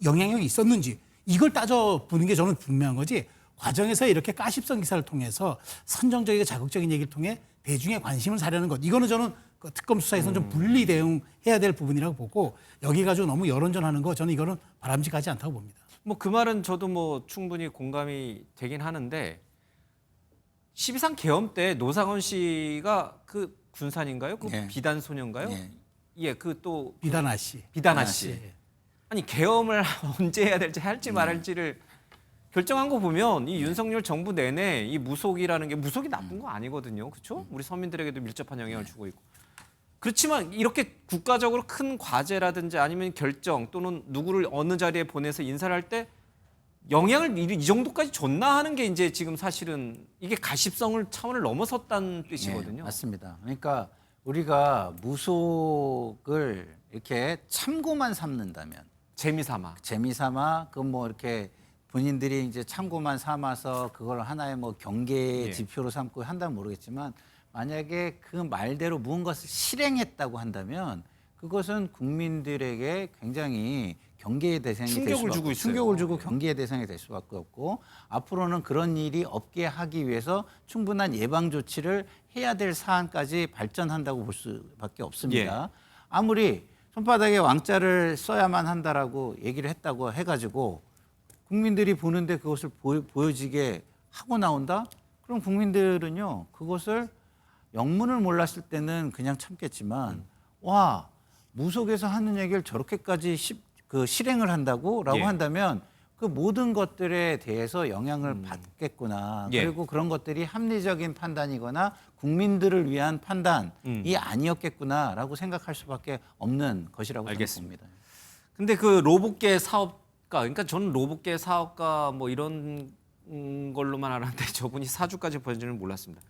영향력이 있었는지 이걸 따져보는 게 저는 분명한 거지, 과정에서 이렇게 가십성 기사를 통해서 선정적이고 자극적인 얘기를 통해 대중의 관심을 사려는 것, 이거는 저는 그 특검 수사에서는 좀 분리 대응해야 될 부분이라고 보고, 여기 가지고 너무 여론전하는 거 저는 이거는 바람직하지 않다고 봅니다. 뭐 그 말은 저도 뭐 충분히 공감이 되긴 하는데 12.3 계엄 때 노상원 씨가 그 군산인가요? 그 예. 비단 소녀인가요? 예. 예, 그 또 비단아 씨. 비단아 씨. 아니 계엄을 언제 해야 될지 할지 말할지를 결정한 거 보면 이 윤석열 정부 내내 이 무속이라는 게 무속이 나쁜 거 아니거든요. 그렇죠? 우리 서민들에게도 밀접한 영향을 주고 있고. 그렇지만 이렇게 국가적으로 큰 과제라든지 아니면 결정 또는 누구를 어느 자리에 보내서 인사를 할 때 영향을 이 정도까지 줬나 하는 게 이제 지금 사실은 이게 가십성을 차원을 넘어섰다는 뜻이거든요. 네, 맞습니다. 그러니까 우리가 무속을 이렇게 참고만 삼는다면 재미삼아 그 뭐 이렇게 본인들이 이제 참고만 삼아서 그걸 하나의 뭐 경계 예. 지표로 삼고 한다면 모르겠지만, 만약에 그 말대로 무언가를 실행했다고 한다면 그것은 국민들에게 굉장히 경계의 대상이 충격을 주고 있어요. 충격을 주고 경계의 대상이 될 수밖에 없고, 앞으로는 그런 일이 없게 하기 위해서 충분한 예방 조치를 해야 될 사안까지 발전한다고 볼 수밖에 없습니다. 예. 아무리 손바닥에 왕자를 써야만 한다라고 얘기를 했다고 해가지고 국민들이 보는데 그것을 보여지게 하고 나온다? 그럼 국민들은요, 그것을 영문을 몰랐을 때는 그냥 참겠지만 와, 무속에서 하는 얘기를 저렇게까지 실행을 한다고? 라고 예. 한다면 그 모든 것들에 대해서 영향을 받겠구나. 예. 그리고 그런 것들이 합리적인 판단이거나 국민들을 위한 판단이 아니었겠구나라고 생각할 수밖에 없는 것이라고 알겠습니다. 생각합니다. 근데 그 로봇계 사업가, 그러니까 저는 로봇계 사업가 뭐 이런 걸로만 알았는데 저분이 사주까지 벌지는 몰랐습니다.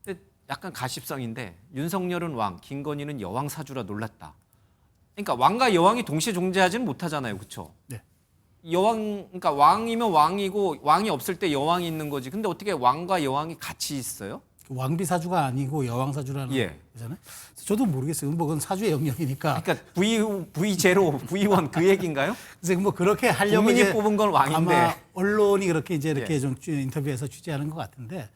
근데 약간 가십성인데 윤석열은 왕, 김건희는 여왕 사주라 놀랐다. 그러니까 왕과 여왕이 동시에 존재하지는 못하잖아요, 그렇죠? 네. 여왕, 그러니까 왕이면 왕이고 왕이 없을 때 여왕이 있는 거지. 근데 어떻게 왕과 여왕이 같이 있어요? 왕비 사주가 아니고 여왕 사주라는 예. 거잖아요. 저도 모르겠어요. 뭐 그건 사주의 영역이니까. 그러니까 V0, V1 그 얘기인가요? 그래서 뭐 그렇게 하려면 국민이 이제 뽑은 건 왕인데. 아마 언론이 그렇게 이제 이렇게 예. 좀 인터뷰에서 취재하는 것 같은데,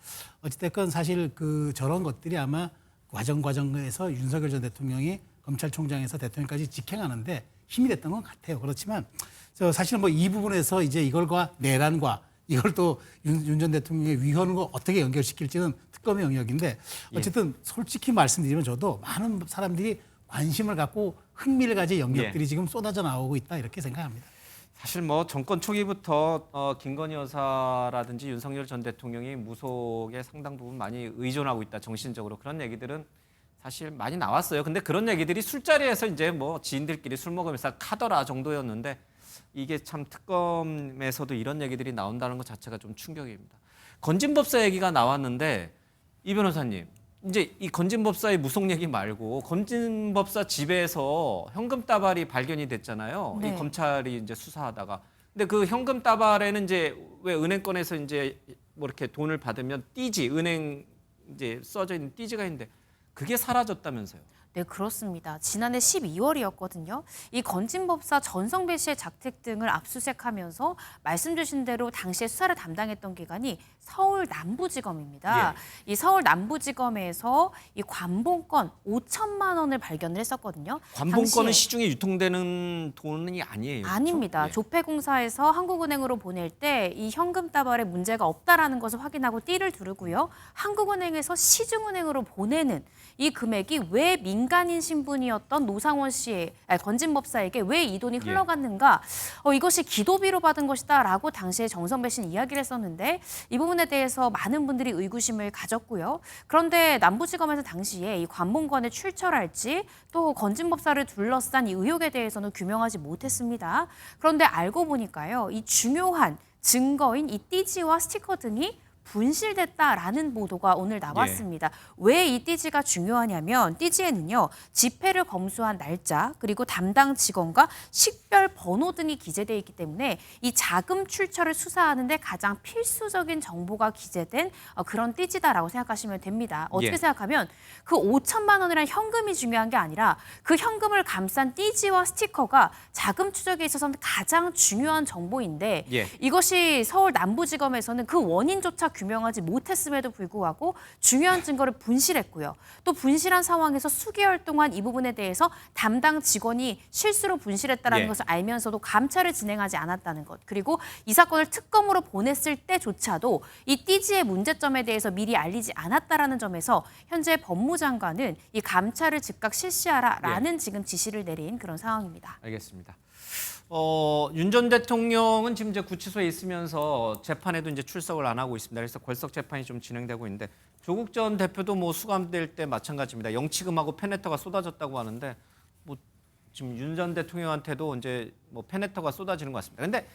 어찌됐건 사실 그 저런 것들이 아마 과정에서 윤석열 전 대통령이 검찰총장에서 대통령까지 직행하는데 힘이 됐던 것 같아요. 그렇지만 사실은 뭐 이 부분에서 이제 이걸과 내란과 이걸 또 윤 전 대통령의 위헌과 어떻게 연결시킬지는 특검의 영역인데, 어쨌든 솔직히 말씀드리면 저도 많은 사람들이 관심을 갖고 흥미를 가진 영역들이 지금 쏟아져 나오고 있다, 이렇게 생각합니다. 사실 뭐 정권 초기부터 김건희 여사라든지 윤석열 전 대통령이 무속에 상당 부분 많이 의존하고 있다, 정신적으로, 그런 얘기들은 사실 많이 나왔어요. 근데 그런 얘기들이 술자리에서 이제 뭐 지인들끼리 술 먹으면서 카더라 정도였는데, 이게 참 특검에서도 이런 얘기들이 나온다는 것 자체가 좀 충격입니다. 건진법사 얘기가 나왔는데, 이 변호사님, 이제 이 건진법사의 무속 얘기 말고 건진법사 집에서 현금 다발이 발견이 됐잖아요. 네. 이 검찰이 이제 수사하다가. 근데 그 현금 다발에는 이제 왜 은행권에서 이제 뭐 이렇게 돈을 받으면 띠지, 은행 이제 써져 있는 띠지가 있는데 그게 사라졌다면서요. 네, 그렇습니다. 지난해 12월이었거든요. 이 건진법사 전성배 씨의 자택 등을 압수수색하면서 말씀 주신 대로 당시에 수사를 담당했던 기관이 서울 남부지검입니다. 이 서울 남부지검에서 이 관본권 5천만 원을 발견을 했었거든요. 관본권은 당시에- 시중에 유통되는 돈이 아니에요. 아닙니다. 그렇죠? 조폐공사에서 한국은행으로 보낼 때 이 현금 다발에 문제가 없다라는 것을 확인하고 띠를 두르고요. 한국은행에서 시중은행으로 보내는 이 금액이 왜 민간인 신분이었던 노상원 씨의 건진법사에게 왜 이 돈이 흘러갔는가? 이것이 기도비로 받은 것이다라고 당시에 정성배 씨는 이야기를 했었는데 이 부분에 대해서 많은 분들이 의구심을 가졌고요. 그런데 남부지검에서 당시에 이 관본권에 출처랄지 또 건진법사를 둘러싼 이 의혹에 대해서는 규명하지 못했습니다. 그런데 알고 보니까요, 이 중요한 증거인 이 띠지와 스티커 등이 분실됐다라는 보도가 오늘 나왔습니다. 왜 이 띠지가 중요하냐면 띠지에는요, 집회를 검수한 날짜 그리고 담당 직원과 식별 번호 등이 기재되어 있기 때문에 이 자금 출처를 수사하는 데 가장 필수적인 정보가 기재된 그런 띠지다라고 생각하시면 됩니다. 어떻게 생각하면 그 5천만 원이라는 현금이 중요한 게 아니라 그 현금을 감싼 띠지와 스티커가 자금 추적에 있어서는 가장 중요한 정보인데 이것이 서울 남부지검에서는 그 원인조차 규명하지 못했음에도 불구하고 중요한 증거를 분실했고요. 또 분실한 상황에서 수개월 동안 이 부분에 대해서 담당 직원이 실수로 분실했다는 것을 알면서도 감찰을 진행하지 않았다는 것. 그리고 이 사건을 특검으로 보냈을 때조차도 이 띠지의 문제점에 대해서 미리 알리지 않았다라는 점에서 현재 법무장관은 이 감찰을 즉각 실시하라라는 지금 지시를 내린 그런 상황입니다. 알겠습니다. 윤 전 대통령은 지금 이제 구치소에 있으면서 재판에도 이제 출석을 안 하고 있습니다. 그래서 걸석 재판이 좀 진행되고 있는데 조국 전 대표도 뭐 수감될 때 마찬가지입니다. 영치금하고 페네터가 쏟아졌다고 하는데 뭐 지금 윤 전 대통령한테도 이제 뭐 페네터가 쏟아지는 것 같습니다. 근데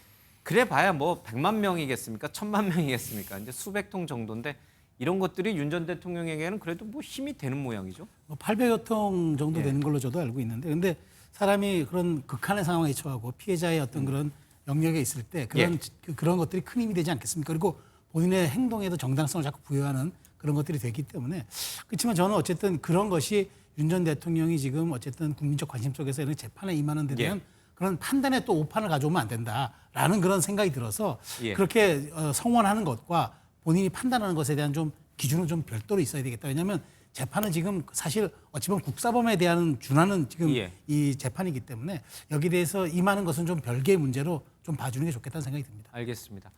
그래봐야 뭐 100만 명이겠습니까? 1000만 명이겠습니까? 이제 수백 통 정도인데 이런 것들이 윤 전 대통령에게는 그래도 뭐 힘이 되는 모양이죠. 800여 통 정도 되는 걸로 저도 알고 있는데, 근데 사람이 그런 극한의 상황에 처하고 피해자의 어떤 그런 영역에 있을 때 그런 것들이 큰 힘이 되지 않겠습니까? 그리고 본인의 행동에도 정당성을 자꾸 부여하는 그런 것들이 되기 때문에. 그렇지만 저는 어쨌든 그런 것이 윤 전 대통령이 지금 어쨌든 국민적 관심 속에서 이런 재판에 임하는 데 대한 그런 판단에 또 오판을 가져오면 안 된다라는 그런 생각이 들어서 그렇게 성원하는 것과 본인이 판단하는 것에 대한 좀 기준은 좀 별도로 있어야 되겠다. 왜냐하면 재판은 지금 사실 어찌 보면 국사범에 대한 준하는 지금 이 재판이기 때문에 여기에 대해서 임하는 것은 좀 별개의 문제로 좀 봐주는 게 좋겠다는 생각이 듭니다. 알겠습니다.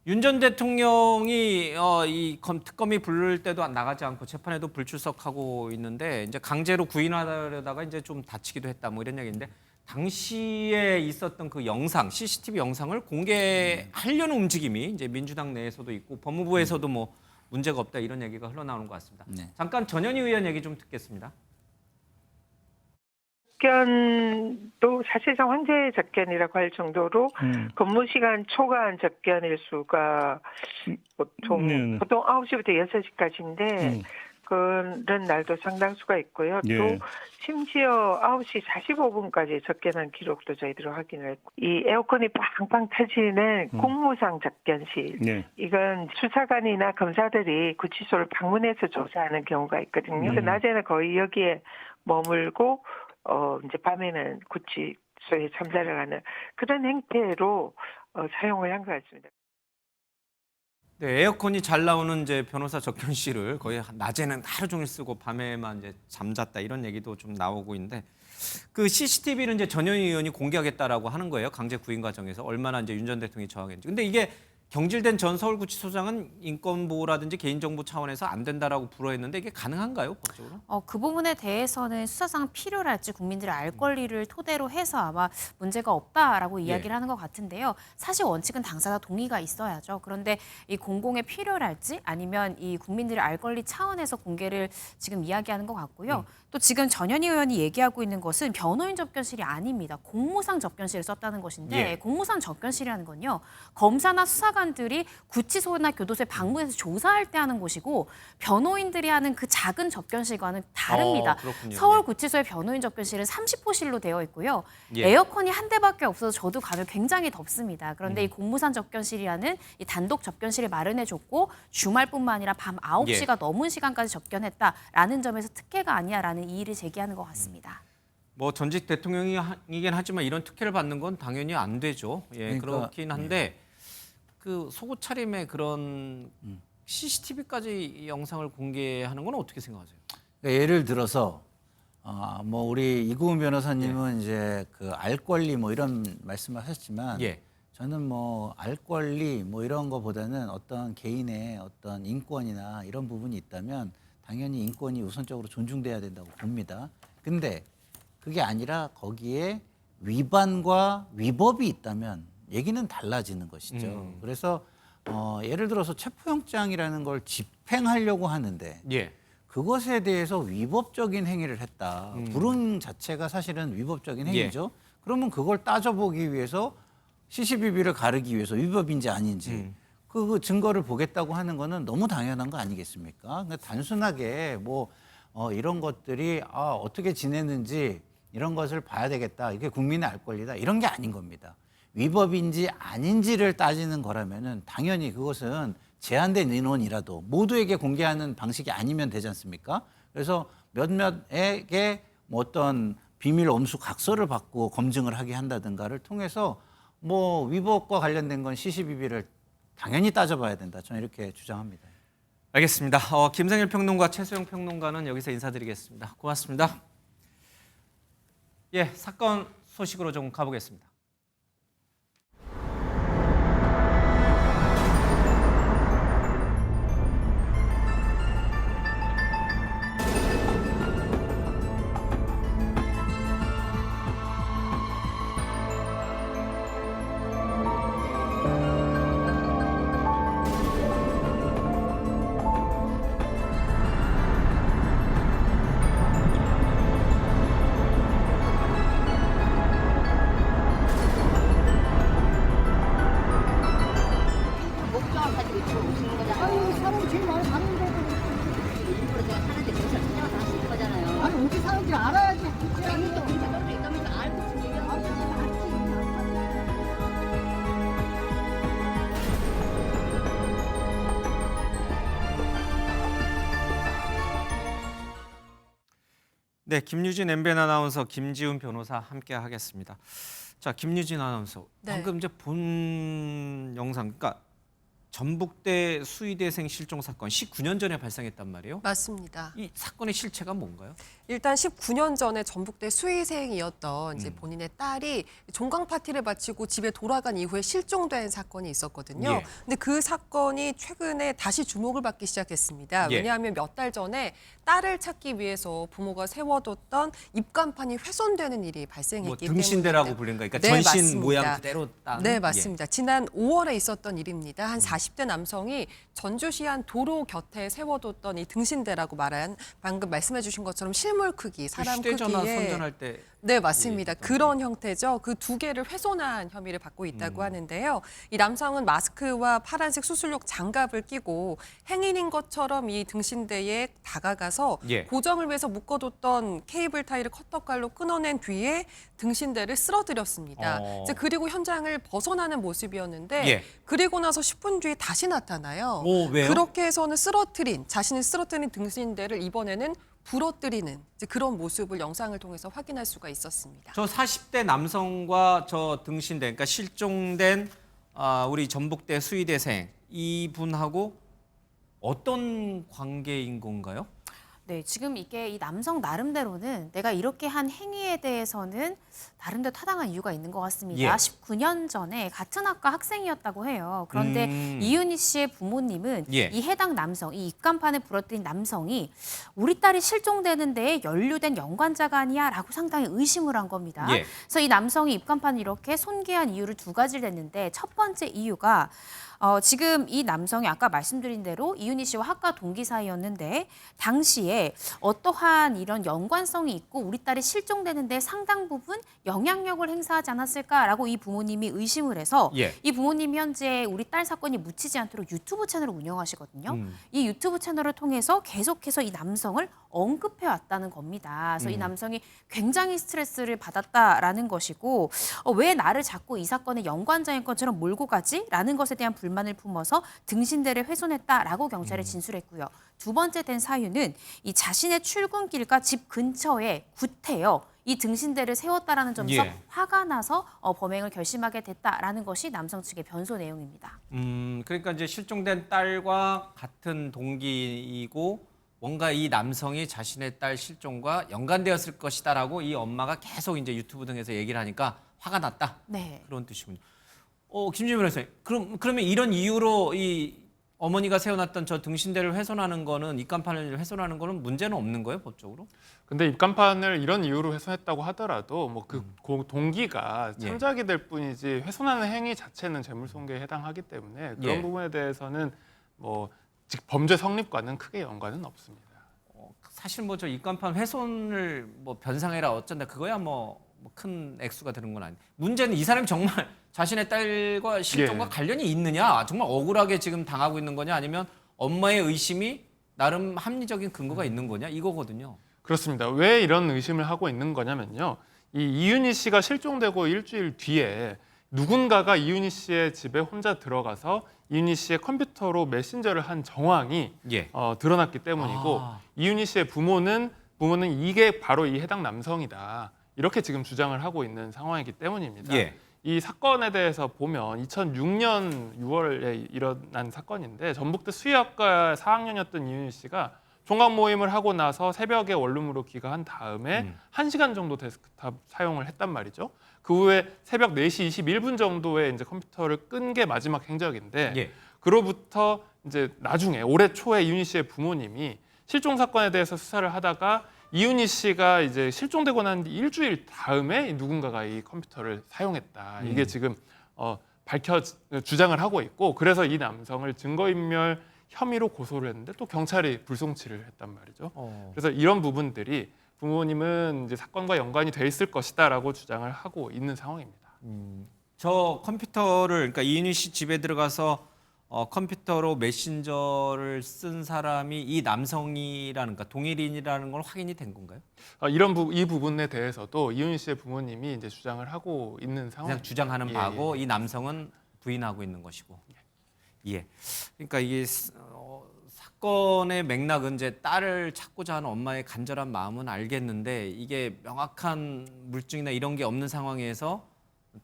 윤 전 대통령이 이 특검이 부를 때도 나가지 않고 재판에도 불출석하고 있는데 이제 강제로 구인하려다가 이제 좀 다치기도 했다 뭐 이런 얘기인데 당시에 있었던 그 영상, CCTV 영상을 공개하려는 움직임이 이제 민주당 내에서도 있고 법무부에서도 뭐 문제가 없다 이런 얘기가 흘러나오는 것 같습니다. 잠깐 전현희 의원 얘기 좀 듣겠습니다. 접견도 사실상 황제 접견이라고 할 정도로 근무 시간 초과한 접견일 수가 보통 9시부터 6시까지인데 그런 날도 상당수가 있고요. 또 심지어 9시 45분까지 접견한 기록도 저희들이 확인을 했고 이 에어컨이 빵빵 터지는 공무상 접견실 이건 수사관이나 검사들이 구치소를 방문해서 조사하는 경우가 있거든요. 낮에는 거의 여기에 머물고 이제 밤에는 구치소에 참사를 하는 그런 행태로 사용을 한 것 같습니다. 네, 에어컨이 잘 나오는 이제 변호사 접견실을 거의 낮에는 하루 종일 쓰고 밤에만 이제 잠잤다 이런 얘기도 좀 나오고 있는데 그 CCTV는 이제 전현희 의원이 공개하겠다라고 하는 거예요. 강제 구인 과정에서 얼마나 이제 윤 전 대통령이 저항했는지. 근데 이게 경질된 전 서울구치소장은 인권보호라든지 개인정보 차원에서 안 된다라고 불어했는데 이게 가능한가요, 법적으로? 그 부분에 대해서는 수사상 필요랄지 국민들의 알 권리를 토대로 해서 아마 문제가 없다라고 이야기를 하는 것 같은데요. 사실 원칙은 당사자 동의가 있어야죠. 그런데 이 공공의 필요랄지 아니면 이 국민들의 알 권리 차원에서 공개를 지금 이야기하는 것 같고요. 또 지금 전현희 의원이 얘기하고 있는 것은 변호인 접견실이 아닙니다. 공무상 접견실을 썼다는 것인데 공무상 접견실이라는 건요. 검사나 수사관 사관들이 구치소나 교도소에 방문해서 조사할 때 하는 곳이고 변호인들이 하는 그 작은 접견실과는 다릅니다. 그렇군요. 서울구치소의 변호인 접견실은 30호실로 되어 있고요. 예. 에어컨이 한 대밖에 없어서 저도 가면 굉장히 덥습니다. 그런데 이 공무산 접견실이라는 이 단독 접견실을 마련해줬고 주말뿐만 아니라 밤 9시가 넘은 시간까지 접견했다라는 점에서 특혜가 아니야라는 이의를 제기하는 것 같습니다. 뭐 전직 대통령이긴 하지만 이런 특혜를 받는 건 당연히 안 되죠. 예, 그러니까, 그렇긴 한데 그 속옷 차림의 그런 CCTV까지 영상을 공개하는 건 어떻게 생각하세요? 그러니까 예를 들어서 뭐 우리 이구은 변호사님은 이제 그 알 권리 뭐 이런 말씀을 하셨지만 저는 뭐 알 권리 뭐 이런 거보다는 어떤 개인의 어떤 인권이나 이런 부분이 있다면 당연히 인권이 우선적으로 존중돼야 된다고 봅니다. 근데 그게 아니라 거기에 위반과 위법이 있다면 얘기는 달라지는 것이죠. 그래서 예를 들어서 체포영장이라는 걸 집행하려고 하는데 그것에 대해서 위법적인 행위를 했다. 불응 자체가 사실은 위법적인 행위죠. 그러면 그걸 따져보기 위해서 CCTV를 가르기 위해서 위법인지 아닌지 그 증거를 보겠다고 하는 거는 너무 당연한 거 아니겠습니까? 그러니까 단순하게 뭐 이런 것들이 어떻게 지내는지 이런 것을 봐야 되겠다. 이게 국민의 알 권리다. 이런 게 아닌 겁니다. 위법인지 아닌지를 따지는 거라면은 당연히 그것은 제한된 인원이라도 모두에게 공개하는 방식이 아니면 되지 않습니까? 그래서 몇몇에게 뭐 어떤 비밀 엄수 각서를 받고 검증을 하게 한다든가를 통해서 뭐 위법과 관련된 건 CCTV를 당연히 따져봐야 된다. 저는 이렇게 주장합니다. 알겠습니다. 김상일 평론가, 최수영 평론가는 여기서 인사드리겠습니다. 고맙습니다. 예, 사건 소식으로 좀 가보겠습니다. 네, 김유진 MBN 아나운서, 김지훈 변호사 함께 하겠습니다. 자, 김유진 아나운서, 방금 이제 본 영상, 그러니까 전북대 수의대생 실종 사건 19년 전에 발생했단 말이에요. 맞습니다. 이 사건의 실체가 뭔가요? 일단 19년 전에 전북대 수의생이었던 이제 본인의 딸이 종강 파티를 마치고 집에 돌아간 이후에 실종된 사건이 있었거든요. 근데 그 사건이 최근에 다시 주목을 받기 시작했습니다. 왜냐하면 몇 달 전에 딸을 찾기 위해서 부모가 세워뒀던 입간판이 훼손되는 일이 발생했기 때문에 등신대라고 불린 거니까 네, 전신 맞습니다. 모양 그대로 딴. 네, 맞습니다. 지난 5월에 있었던 일입니다. 한 40대 남성이 전주시 한 도로 곁에 세워뒀던 이 등신대라고 말한 방금 말씀해 주신 것처럼 실물 크기, 사람 휴대전화 크기에 선전할 때. 네, 맞습니다. 그런 형태죠. 그 두 개를 훼손한 혐의를 받고 있다고 하는데요. 이 남성은 마스크와 파란색 수술용 장갑을 끼고 행인인 것처럼 이 등신대에 다가가서 고정을 위해서 묶어뒀던 케이블 타이를 커터칼로 끊어낸 뒤에 등신대를 쓰러뜨렸습니다. 이제 그리고 현장을 벗어나는 모습이었는데 그리고 나서 10분 뒤에 다시 나타나요. 왜요? 그렇게 해서는 자신을 쓰러뜨린 등신대를 이번에는 부러뜨리는 이제 그런 모습을 영상을 통해서 확인할 수가 있었습니다. 저 40대 남성과 저 등신대, 그러니까 실종된 우리 전북대 수의대생 이분하고 어떤 관계인 건가요? 네, 지금 이게 이 남성 나름대로는 내가 이렇게 한 행위에 대해서는 나름대로 타당한 이유가 있는 것 같습니다. 19년 전에 같은 학과 학생이었다고 해요. 그런데 이윤희 씨의 부모님은 이 해당 남성, 이 입간판을 부러뜨린 남성이 우리 딸이 실종되는 데에 연루된 연관자가 아니야 라고 상당히 의심을 한 겁니다. 그래서 이 남성이 입간판을 이렇게 손괴한 이유를 두 가지를 냈는데 첫 번째 이유가 지금 이 남성이 아까 말씀드린 대로 이윤희 씨와 학과 동기 사이였는데 당시에 여기에 어떠한 이런 연관성이 있고 우리 딸이 실종되는데 상당 부분 영향력을 행사하지 않았을까라고 이 부모님이 의심을 해서 예. 이 부모님이 현재 우리 딸 사건이 묻히지 않도록 유튜브 채널을 운영하시거든요. 이 유튜브 채널을 통해서 계속해서 이 남성을 언급해 왔다는 겁니다. 그래서 이 남성이 굉장히 스트레스를 받았다라는 것이고 왜 나를 자꾸 이 사건의 연관자인 것처럼 몰고 가지? 라는 것에 대한 불만을 품어서 등신대를 훼손했다라고 경찰에 진술했고요. 두 번째 된 사유는 이 자신의 출근길과 집 근처에 구태여 이 등신대를 세웠다라는 점에서 예. 화가 나서 범행을 결심하게 됐다라는 것이 남성 측의 변소 내용입니다. 그러니까 이제 실종된 딸과 같은 동기이고 뭔가 이 남성이 자신의 딸 실종과 연관되었을 것이다라고 이 엄마가 계속 이제 유튜브 등에서 얘기를 하니까 화가 났다. 네. 그런 뜻이군요. 김준일 변호사님, 그러면 이런 이유로 이 어머니가 세워놨던 저 등신대를 훼손하는 거는 입간판을 훼손하는 거는 문제는 없는 거예요, 법적으로? 근데 입간판을 이런 이유로 훼손했다고 하더라도 뭐 그 동기가 예. 참작이 될 뿐이지 훼손하는 행위 자체는 재물손괴에 해당하기 때문에 그런 예. 부분에 대해서는 뭐 즉 범죄 성립과는 크게 연관은 없습니다. 사실 뭐 저 입간판 훼손을 뭐 변상해라 어쩐다 그거야 뭐 큰 액수가 드는 건 아니에요. 문제는 이 사람이 정말 자신의 딸과 실종과 예. 관련이 있느냐, 정말 억울하게 지금 당하고 있는 거냐, 아니면 엄마의 의심이 나름 합리적인 근거가 있는 거냐 이거거든요. 그렇습니다. 왜 이런 의심을 하고 있는 거냐면요. 이 이윤희 씨가 실종되고 일주일 뒤에 누군가가 이윤희 씨의 집에 혼자 들어가서 이윤희 씨의 컴퓨터로 메신저를 한 정황이 예. 드러났기 때문이고 이윤희 씨의 부모는 이게 바로 이 해당 남성이다. 이렇게 지금 주장을 하고 있는 상황이기 때문입니다. 예. 이 사건에 대해서 보면 2006년 6월에 일어난 사건인데 전북대 수의학과 4학년이었던 이윤희 씨가 종강 모임을 하고 나서 새벽에 원룸으로 귀가한 다음에 1시간 정도 데스크탑 사용을 했단 말이죠. 그 후에 새벽 4시 21분 정도에 이제 컴퓨터를 끈 게 마지막 행적인데 예. 그로부터 이제 나중에 올해 초에 이윤희 씨의 부모님이 실종 사건에 대해서 수사를 하다가 이윤희 씨가 이제 실종되고 난 일주일 다음에 누군가가 이 컴퓨터를 사용했다. 이게 지금 주장을 하고 있고 그래서 이 남성을 증거인멸 혐의로 고소를 했는데 또 경찰이 불송치를 했단 말이죠. 그래서 이런 부분들이 부모님은 이제 사건과 연관이 돼 있을 것이다라고 주장을 하고 있는 상황입니다. 저 컴퓨터를 그러니까 이윤희 씨 집에 들어가서 컴퓨터로 메신저를 쓴 사람이 이 남성이라는 가 동일인이라는 걸 확인이 된 건가요? 이 부분에 대해서도 이윤희 씨의 부모님이 이제 주장을 하고 있는 상황. 그냥 주장하는 바고 이 남성은 부인하고 있는 것이고. 예. 그러니까 이게 사건의 맥락은 이제 딸을 찾고자 하는 엄마의 간절한 마음은 알겠는데 이게 명확한 물증이나 이런 게 없는 상황에서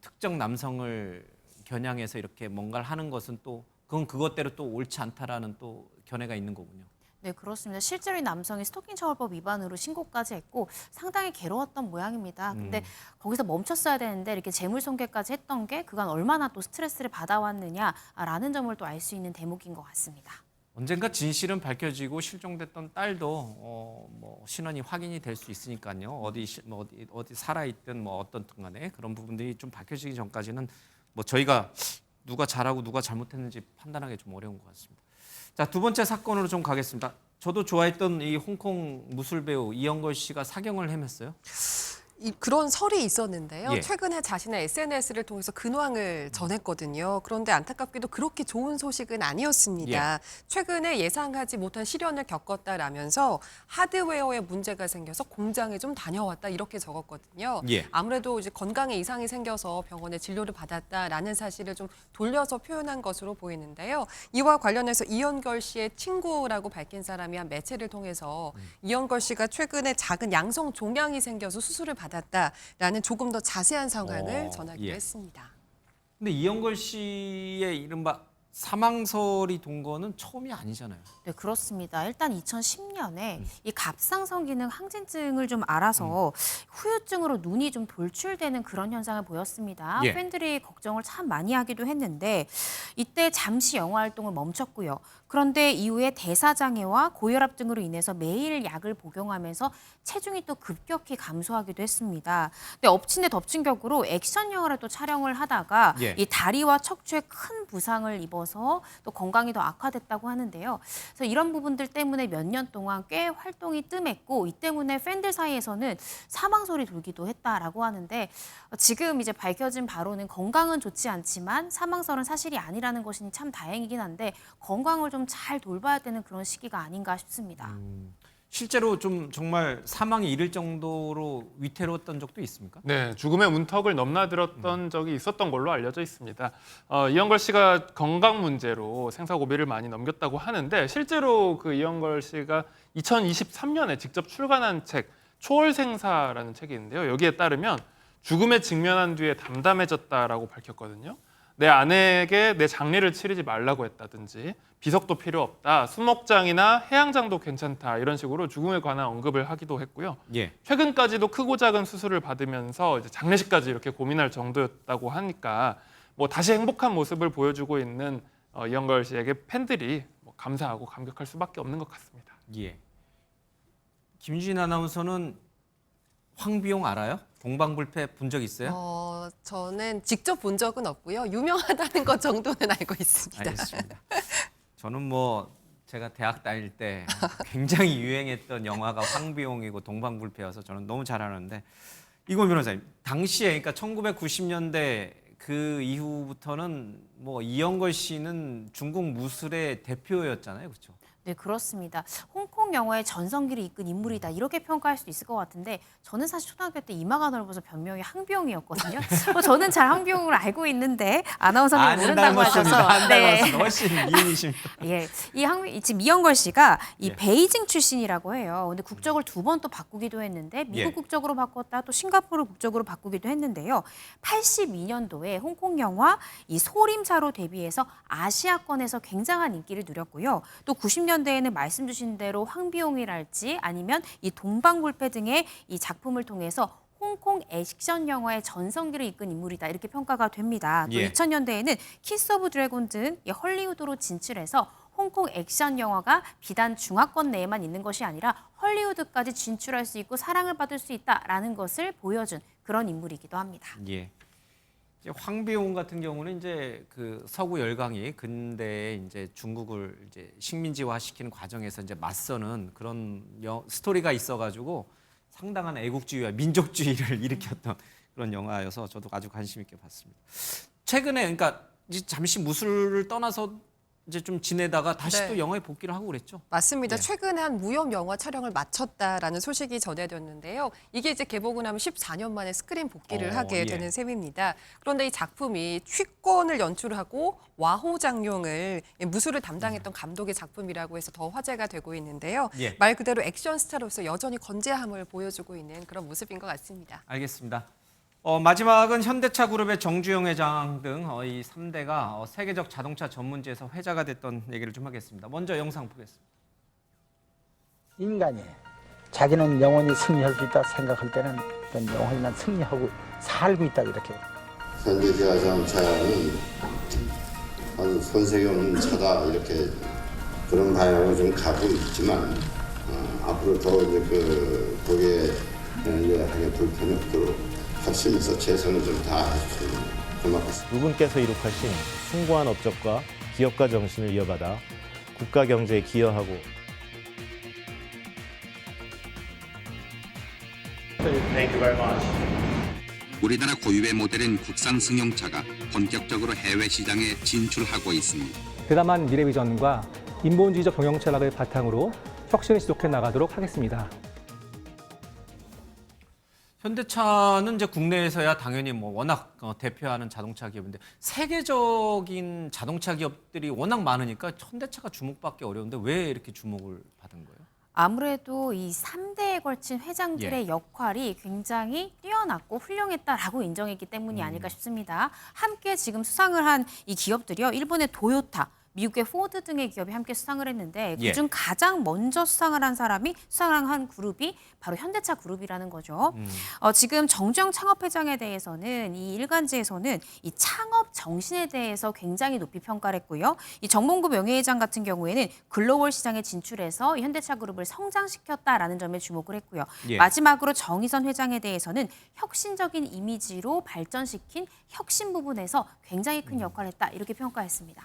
특정 남성을 겨냥해서 이렇게 뭔가를 하는 것은 또 그건 그것대로 또 옳지 않다라는 또 견해가 있는 거군요. 네, 그렇습니다. 실제로 이 남성이 스토킹 처벌법 위반으로 신고까지 했고 상당히 괴로웠던 모양입니다. 근데 거기서 멈췄어야 되는데 이렇게 재물손괴까지 했던 게 그간 얼마나 또 스트레스를 받아왔느냐라는 점을 또 알 수 있는 대목인 것 같습니다. 언젠가 진실은 밝혀지고 실종됐던 딸도 뭐 신원이 확인이 될 수 있으니까요. 어디 살아있든 뭐 어떤 간에 그런 부분들이 좀 밝혀지기 전까지는 뭐 저희가 누가 잘하고 누가 잘못했는지 판단하기 좀 어려운 것 같습니다. 자, 두 번째 사건으로 좀 가겠습니다. 저도 좋아했던 이 홍콩 무술 배우 이영걸 씨가 사경을 헤맸어요. 그런 설이 있었는데요. 예. 최근에 자신의 SNS를 통해서 근황을 전했거든요. 그런데 안타깝게도 그렇게 좋은 소식은 아니었습니다. 예. 최근에 예상하지 못한 시련을 겪었다라면서 하드웨어에 문제가 생겨서 공장에 좀 다녀왔다 이렇게 적었거든요. 예. 아무래도 이제 건강에 이상이 생겨서 병원에 진료를 받았다라는 사실을 좀 돌려서 표현한 것으로 보이는데요. 이와 관련해서 이영걸 씨의 친구라고 밝힌 사람이 한 매체를 통해서 이영걸 씨가 최근에 작은 양성 종양이 생겨서 수술을 받았다라는 조금 더 자세한 상황을 전하기도 했습니다. 근데 이영걸 씨의 이른바 사망설이 돈 거는 처음이 아니잖아요. 네, 그렇습니다. 일단 2010년에 이 갑상선 기능 항진증을 좀 알아서 후유증으로 눈이 좀 돌출되는 그런 현상을 보였습니다. 예. 팬들이 걱정을 참 많이 하기도 했는데 이때 잠시 영화 활동을 멈췄고요. 그런데 이후에 대사장애와 고혈압 등으로 인해서 매일 약을 복용하면서 체중이 또 급격히 감소하기도 했습니다. 근데 엎친 데 덮친 격으로 액션 영화를 또 촬영을 하다가 예. 이 다리와 척추에 큰 부상을 입어서 또 건강이 더 악화됐다고 하는데요. 그래서 이런 부분들 때문에 몇 년 동안 꽤 활동이 뜸했고 이 때문에 팬들 사이에서는 사망 소리 돌기도 했다라고 하는데 지금 이제 밝혀진 바로는 건강은 좋지 않지만 사망설은 사실이 아니라는 것이 참 다행이긴 한데 건강을 좀 잘 돌봐야 되는 그런 시기가 아닌가 싶습니다. 실제로 좀 정말 사망에 이를 정도로 위태로웠던 적도 있습니까? 네, 죽음의 문턱을 넘나들었던 적이 있었던 걸로 알려져 있습니다. 이영걸 씨가 건강 문제로 생사고비를 많이 넘겼다고 하는데 실제로 그 이영걸 씨가 2023년에 직접 출간한 책 초월생사라는 책이 있는데요. 여기에 따르면 죽음에 직면한 뒤에 담담해졌다라고 밝혔거든요. 내 아내에게 내 장례를 치르지 말라고 했다든지 비석도 필요 없다, 수목장이나 해양장도 괜찮다 이런 식으로 죽음에 관한 언급을 하기도 했고요. 예. 최근까지도 크고 작은 수술을 받으면서 이제 장례식까지 이렇게 고민할 정도였다고 하니까 뭐 다시 행복한 모습을 보여주고 있는 이영걸 씨에게 팬들이 뭐 감사하고 감격할 수밖에 없는 것 같습니다. 예. 김유진 아나운서는 황비용 알아요? 동방불패 본 적 있어요? 저는 직접 본 적은 없고요. 유명하다는 것 정도는 알고 있습니다. 알겠습니다. 저는 뭐 제가 대학 다닐 때 굉장히 유행했던 영화가 황비용이고 동방불패여서 저는 너무 잘 아는데 이건 변호사님, 당시에 그러니까 1990년대 그 이후부터는 뭐 이영걸 씨는 중국 무술의 대표였잖아요, 그렇죠? 네, 그렇습니다. 홍콩 영화의 전성기를 이끈 인물이다 이렇게 평가할 수 있을 것 같은데 저는 사실 초등학교 때 이마가 넓어서 별명이 항비용이었거든요. 저는 잘 항비용을 알고 있는데 아나운서님이 모른다고 하셔서 안 닮았습니다. 훨씬 미인이십니다. 예, 지금 이영걸 씨가 이 베이징 출신이라고 해요. 근데 국적을 2번 또 바꾸기도 했는데 미국 국적으로 바꿨다 또 싱가포르 국적으로 바꾸기도 했는데요. 82년도에 홍콩 영화 이 소림사로 데뷔해서 아시아권에서 굉장한 인기를 누렸고요. 또 90년대에는 말씀 주신 대로 황비용이랄지 아니면 이 동방불패 등의 이 작품을 통해서 홍콩 액션 영화의 전성기를 이끈 인물이다 이렇게 평가가 됩니다. 또 2000년대에는 키스 오브 드래곤 등 헐리우드로 진출해서 홍콩 액션 영화가 비단 중화권 내에만 있는 것이 아니라 헐리우드까지 진출할 수 있고 사랑을 받을 수 있다라는 것을 보여준 그런 인물이기도 합니다. 예. 이제 황비용 같은 경우는 이제 그 서구 열강이 근대에 이제 중국을 이제 식민지화시키는 과정에서 이제 맞서는 그런 스토리가 있어가지고 상당한 애국주의와 민족주의를 일으켰던 그런 영화여서 저도 아주 관심 있게 봤습니다. 최근에 그러니까 이제 잠시 무술을 떠나서 이제 좀 지내다가 다시 또 영화에 복귀를 하고 그랬죠. 맞습니다. 최근에 한 무협 영화 촬영을 마쳤다라는 소식이 전해졌는데요. 이게 이제 개봉을 하면 14년 만에 스크린 복귀를 하게 되는 셈입니다. 그런데 이 작품이 취권을 연출하고 와호장룡을 무술을 담당했던 감독의 작품이라고 해서 더 화제가 되고 있는데요. 말 그대로 액션 스타로서 여전히 건재함을 보여주고 있는 그런 모습인 것 같습니다. 알겠습니다. 마지막은 현대차 그룹의 정주영 회장 등 이 3대가 세계적 자동차 전문지에서 회자가 됐던 얘기를 좀 하겠습니다. 먼저 영상 보겠습니다. 인간이 자기는 영원히 승리할 수 있다 생각할 때는 영원히 난 승리하고 살고 있다 이렇게. 현대차 자동차는 아주 손색이 없는 차다 이렇게 그런 방향으로 좀 가고 있지만 앞으로 더 이제 거기에 하게 불편이 없도록 합심해서 최선을 좀 다했으면 고맙겠습니다. 두 분께서 이룩하신 숭고한 업적과 기업가 정신을 이어받아 국가 경제에 기여하고 우리나라 고유의 모델인 국산 승용차가 본격적으로 해외 시장에 진출하고 있습니다. 대담한 미래비전과 인본주의적 경영 철학을 바탕으로 혁신을 지속해 나가도록 하겠습니다. 현대차는 이제 국내에서야 당연히 뭐 워낙 대표하는 자동차 기업인데 세계적인 자동차 기업들이 워낙 많으니까 현대차가 주목받기 어려운데 왜 이렇게 주목을 받은 거예요? 아무래도 이 3대에 걸친 회장들의 역할이 굉장히 뛰어났고 훌륭했다라고 인정했기 때문이 아닐까 싶습니다. 함께 지금 수상을 한 이 기업들이요. 일본의 도요타, 미국의 포드 등의 기업이 함께 수상을 했는데 예. 그중 가장 먼저 수상을 한 그룹이 바로 현대차 그룹이라는 거죠. 지금 정주영 창업회장에 대해서는 이 일간지에서는 이 창업 정신에 대해서 굉장히 높이 평가를 했고요. 이 정몽구 명예회장 같은 경우에는 글로벌 시장에 진출해서 이 현대차 그룹을 성장시켰다라는 점에 주목을 했고요. 예. 마지막으로 정의선 회장에 대해서는 혁신적인 이미지로 발전시킨 혁신 부분에서 굉장히 큰 역할을 했다 이렇게 평가했습니다.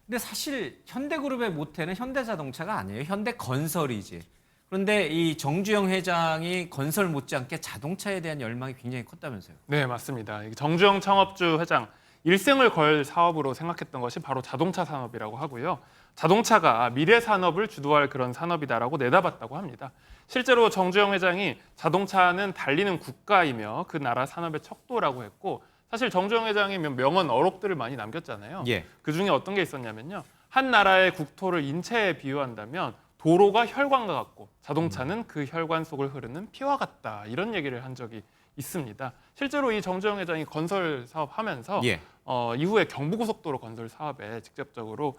근데 사실 현대그룹의 모태는 현대자동차가 아니에요. 현대건설이지. 그런데 이 정주영 회장이 건설 못지않게 자동차에 대한 열망이 굉장히 컸다면서요. 네, 맞습니다. 정주영 창업주 회장 일생을 걸 사업으로 생각했던 것이 바로 자동차 산업이라고 하고요. 자동차가 미래 산업을 주도할 그런 산업이다라고 내다봤다고 합니다. 실제로 정주영 회장이 자동차는 달리는 국가이며 그 나라 산업의 척도라고 했고 사실 정주영 회장이 명언 어록들을 많이 남겼잖아요. 예. 그중에 어떤 게 있었냐면요. 한 나라의 국토를 인체에 비유한다면 도로가 혈관과 같고 자동차는 그 혈관 속을 흐르는 피와 같다. 이런 얘기를 한 적이 있습니다. 실제로 이 정주영 회장이 건설 사업하면서 예. 이후에 경부고속도로 건설 사업에 직접적으로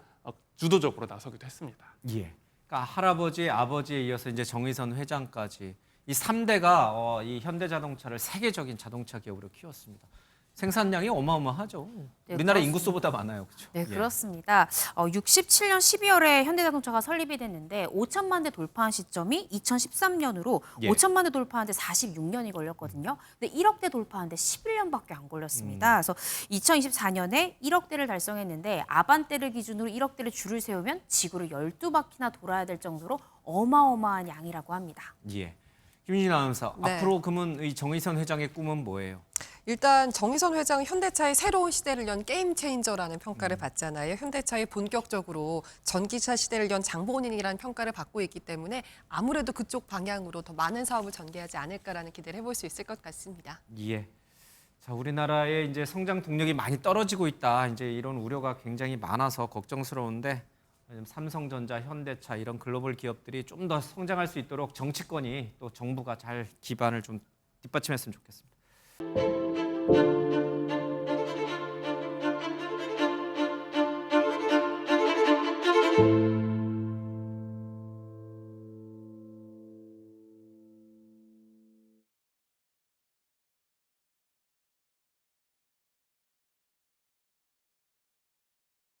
주도적으로 나서기도 했습니다. 예. 그러니까 할아버지, 아버지에 이어서 이제 정의선 회장까지 이 3대가 이 현대자동차를 세계적인 자동차 기업으로 키웠습니다. 생산량이 어마어마하죠. 네, 우리나라 그렇습니다. 인구수보다 많아요. 그렇죠? 네, 예. 그렇습니다. 67년 12월에 현대자동차가 설립이 됐는데 5천만 대 돌파한 시점이 2013년으로 예. 5천만 대 돌파하는데 46년이 걸렸거든요. 근데 1억 대 돌파하는데 11년밖에 안 걸렸습니다. 그래서 2024년에 1억 대를 달성했는데 아반떼를 기준으로 1억 대를 줄을 세우면 지구를 12바퀴나 돌아야 될 정도로 어마어마한 양이라고 합니다. 예. 김윤진 아나운서, 네. 앞으로 그러면 이 정의선 회장의 꿈은 뭐예요? 일단 정의선 회장은 현대차의 새로운 시대를 연 게임 체인저라는 평가를 받잖아요. 현대차의 본격적으로 전기차 시대를 연 장본인이라는 평가를 받고 있기 때문에 아무래도 그쪽 방향으로 더 많은 사업을 전개하지 않을까라는 기대를 해볼 수 있을 것 같습니다. 예. 자, 우리나라의 이제 성장 동력이 많이 떨어지고 있다. 이제 이런 우려가 굉장히 많아서 걱정스러운데 삼성전자, 현대차 이런 글로벌 기업들이 좀 더 성장할 수 있도록 정치권이 또 정부가 잘 기반을 좀 뒷받침했으면 좋겠습니다.